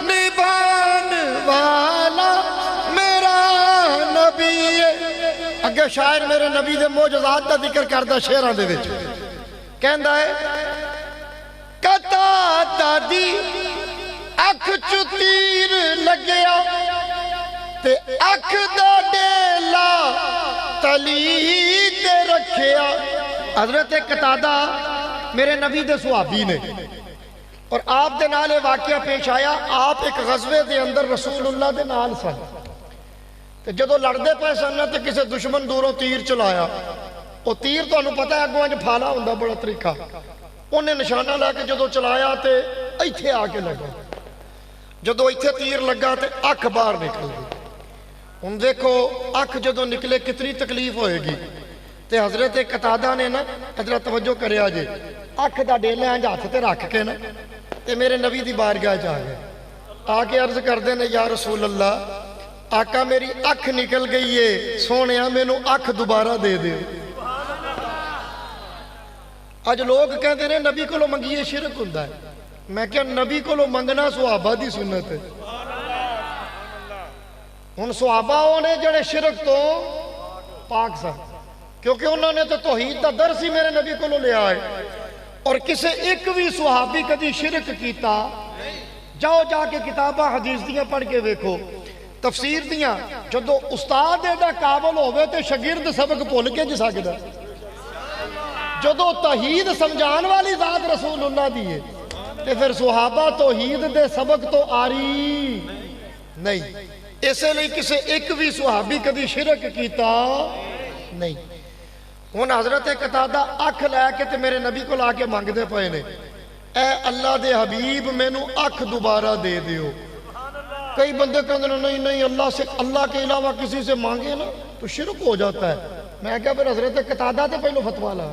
نبھان والا میرا نبی ہے اگے شاعر میرے نبی دے معجزات دا ذکر کردا شعراں دے وچ کہندا ہے کتا دادی اکھ چو تیر لگیا تے اکھ دا ڈیلا تلی تے رکھیا حضرت قتادہ میرے نبی دے صحابی نے اور آپ دے نال واقعہ پیش آیا آپ ایک غزوے دے اندر رسول اللہ دے نال سن تے جدو لڑدے پے سن تے کسے دشمن دوروں تیر چلایا او تیر تو انہوں پتہ ہے اگوں اج پھالا ہوندا بڑا طریقہ انہیں نشانہ لے کے جدو چلایا تے ایتھے آ کے لگا جدو ایتھے تیر لگا تے اکھ باہر نکل گئی ان دیکھو اکھ جدو نکلے کتنی تکلیف ہوئے گی تے حضرت قتادہ نے نا حضرت توجہ کریا جے اکھ دا ڈیلے آنج ہاتھ تے رکھ کے نا تے میرے نبی دی بارگاہ جا گئے آ کے عرض کر دے نے یا رسول اللہ آقا میری اکھ نکل گئی ہے سونیا میں نو اکھ دوبارہ دے دے آج لوگ کہتے ہیں نبی کو لو منگیے شرک ہوندہ ہے میں کیا نبی کو لو منگنا صحابہ دی سنت ہے ان صحابہ نے جڑے شرک تو پاک سا کیونکہ انہوں نے تو توحید دا درس ہی میرے نبی کو لو لے آئے اور کسے ایک بھی صحابی کدی شرک کیتا جاؤ جا کے کتابہ حدیث دیاں پڑھ کے ویکھو تفسیر دیاں جدو استاد ایڈا قابل ہوئے تے شاگرد سبق بھول کے جسا گدا جدو توحید سمجھان والی ذات رسول اللہ دیئے تے پھر صحابہ توحید دے سبق تو آری نہیں اسے لئے کسے ایک بھی صحابی کدی شرک کیتا نہیں ہون حضرت قتادہ اکھ لے کے تے میرے نبی کو لا کے مانگ دے پائے نے اے اللہ دے حبیب میں نو اکھ دوبارہ دے دیو کئی بندے کہتے ہیں نہیں اللہ کے علاوہ کسی سے مانگے نا تو شرک ہو جاتا ہے میں کہا پھر حضرت قتادہ تے پہلو فتوہ لا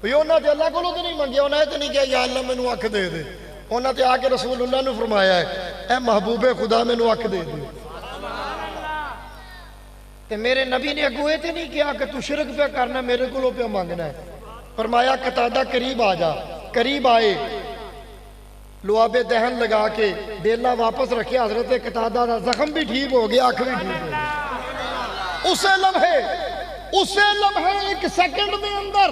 انہوں نے اللہ کو تو نہیں مانگیا انہوں نے تو نہیں کہا یا اللہ میں نو اکھ دے دے انہوں نے آ کے رسول اللہ نے فرمایا ہے اے محبوب خدا میں نو اکھ دے دے تے میرے نبی نے اگوئے تے نہیں کیا کہ تو شرک پہ کرنا میرے کو لو پہ مانگنا ہے فرمایا قتادہ قریب آ جا قریب آئے لعاب دہن لگا کے ڈیلا واپس رکھے حضرت قتادہ دا زخم بھی ٹھیک ہو گیا آنکھ بھی ٹھیک ہو گیا اسے لمحے ایک سیکنڈ میں اندر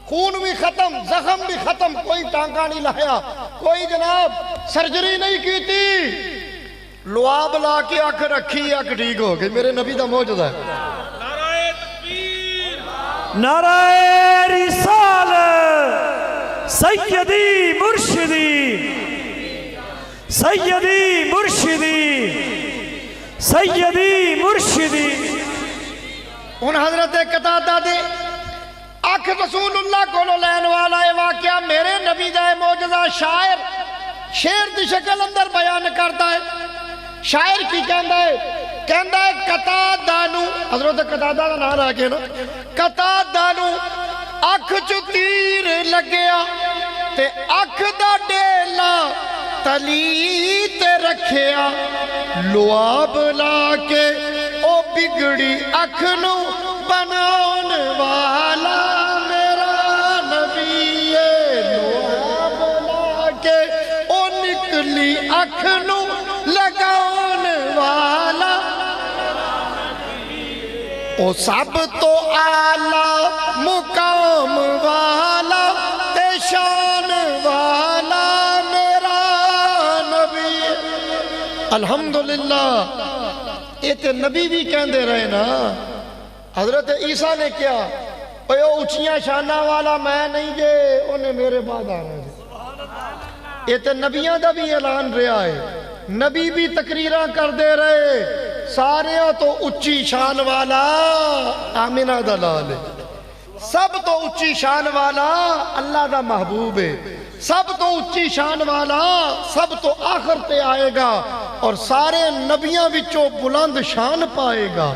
خون بھی ختم، زخم بھی ختم، کوئی ٹانکا نہیں لایا، کوئی جناب سرجری نہیں کی تھی، لعاب لا کے اکھ رکھی، اکھ ٹھیک ہو گئی۔ میرے نبی دا معجزہ ہے۔ نعرہ رسالت سیدی مرشدی، سیدی مرشدی، سیدی مرشدی۔ ان حضرت قتادہ دے اکھ رسول اللہ کو لین والا ہے واقعہ میرے نبی دا معجزہ شاعر شیر دی شکل اندر بیان کرتا ہے۔ شاعر کی کہندا ہے قتادہ نو، حضرت قتادہ دا نام رکھ کے نا، قتادہ نو اکھ چ تیر لگیا تے اکھ دا ڈیلا تلی تے رکھیا، لعاب لا کے او بگڑی اکھ نو بناون والا میرا نبی ہے، لعاب لا کے او نکلی اکھ نو لگاون والا، او سب تو اعلیٰ مقام والا تے شان والا میرا نبی ہے۔ الحمدللہ یہ تے نبی بھی کہندے رہے نا۔ حضرت عیسیٰ نے کیا اے اونچیاں شانہ والا میں نہیں جے، انہیں میرے بعد آنا جے۔ یہ تے نبیوں دا بھی اعلان رہا ہے، نبی بھی تقریراں کر دے رہے، سارے تو اچھی شان والا آمینہ دا لال ہے، سب تو اچھی شان والا اللہ دا محبوب ہے، سب تو اچھی شان والا سب تو آخر تے آئے گا اور سارے نبیاں وچوں بلند شان پائے گا۔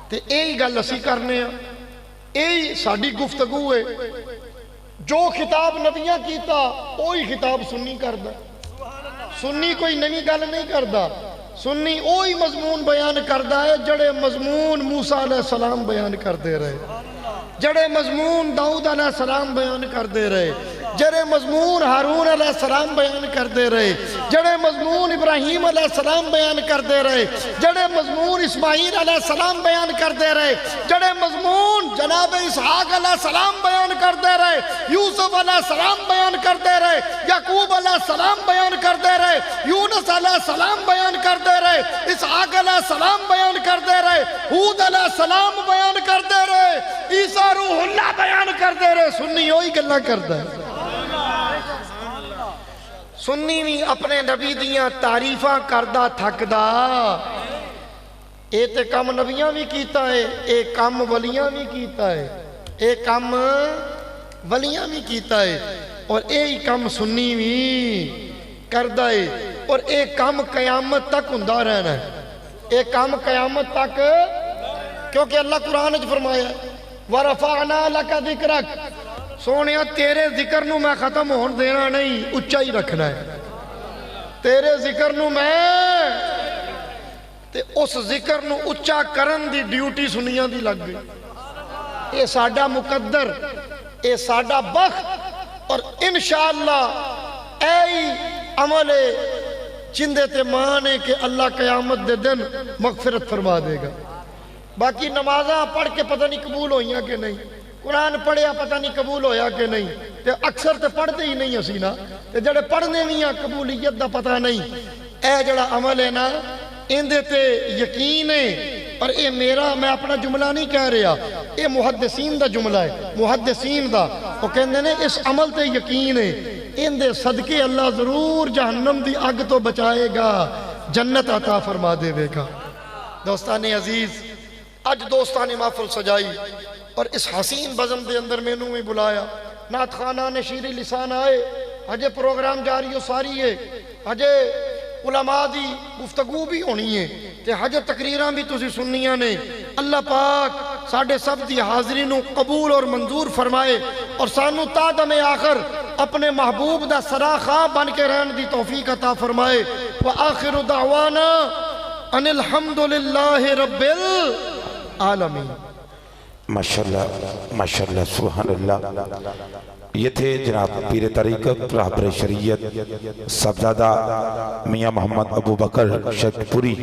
تے یہی گل اسی کرنے ہیں، یہی ساڈی گفتگو ہے۔ جو خطاب نبیاں کیتا وہی خطاب سنی کردا، سنی کوئی نئی گل نہیں کردا، سنی وہی مضمون بیان کردا ہے جڑے مضمون موسیٰ علیہ السلام بیان کر دے رہے، جڑے مضمون داؤد علیہ السلام بیان کر دے رہے، جڑے مضمون ہارون علیہ السلام بیان کر دے رہے، جڑے مضمون ابراہیم علیہ السلام بیان کر دے رہے، جڑے مضمون اسماعیل علیہ السلام بیان کر دے رہے، جڑے مضمون جناب اسحاق علیہ السلام بیان کر دے رہے، یوسف علیہ السلام بیان کر دے رہے، یعقوب علیہ السلام بیان کر دے رہے، یونس علیہ السلام بیان کر دے رہے، اسحاق علیہ السلام بیان کر دے رہے، ہود علیہ السلام بیان کر دے رہے، عیسیٰ روح اللہ بیان کر دے رہے۔ سنی وہی گلاں کردا ہے، سنی بھی اپنے نبی دیاں تعریفاں کردہ تھکدا۔ اے تے کم نبیاں بھی کیتا ہے، اے کم ولیاں بھی کیتا ہے، اے کم ولیاں بھی کیتا ہے، اور اے کم سنی بھی کردہ ہے، اور اے کم قیامت تک ہوندا رہنا ہے، اے کم قیامت تک، کیونکہ اللہ قرآن وچ فرمایا وَرَفَعْنَا لَكَ ذِكْرَكَ، سونیا تیرے ذکر نو میں ختم ہون دینا نہیں، اچھا ہی رکھنا ہے، تیرے ذکر نو میں تے اس ذکر نو اچھا کرن دی ڈیوٹی سنیاں دی لگ گئی۔ اے ساڈا مقدر، اے ساڈا بخت، اور انشاءاللہ اے عمل چندے تے مانے کہ اللہ قیامت دے دن مغفرت فرما دے گا۔ باقی نمازاں پڑھ کے پتہ نہیں قبول ہوئیاں کہ نہیں، قرآن پڑھیا پتہ نہیں قبول ہویا کہ نہیں، تے اکثر تے پڑھتے ہی نہیں اسی نا، تے جڑے پڑھنے میاں قبولیت دا پتہ نہیں۔ اے جڑا عمل ہے نا اندے تے یقین ہے، اور اے میرا میں اپنا جملہ نہیں کہہ رہا، اے محدثین دا جملہ ہے، محدثین دا، وہ کہندے نے اس عمل تے یقین ہے، اندے صدقے اللہ ضرور جہنم دی اگ تو بچائے گا، جنت عطا فرما دے گا۔ دوستان عزیز، اج دوستان محفل سجائی اور اس حسین بزم دے اندر میں نے بلایا، نعت خانہ شیری لسان آئے، ہجے پروگرام جاری ہو ساری ہے، ہجے علماء دی گفتگو بھی ہونی ہے، تے ہجے تقریراں بھی تسی سننیاں نے۔ اللہ پاک ساڑھے سب دی حاضری نو قبول اور منظور فرمائے، اور سانو تا دم آخر اپنے محبوب دا سراخاں بن کے رہن دی توفیق عطا فرمائے۔ وآخر دعوانا ان الحمدللہ رب العالمین۔ ماشاءاللہ سبحان اللہ۔ یہ تھے جناب پیر طریقت رہبر شریعت صاحبزادہ میاں محمد ابو بکر شیخ پوری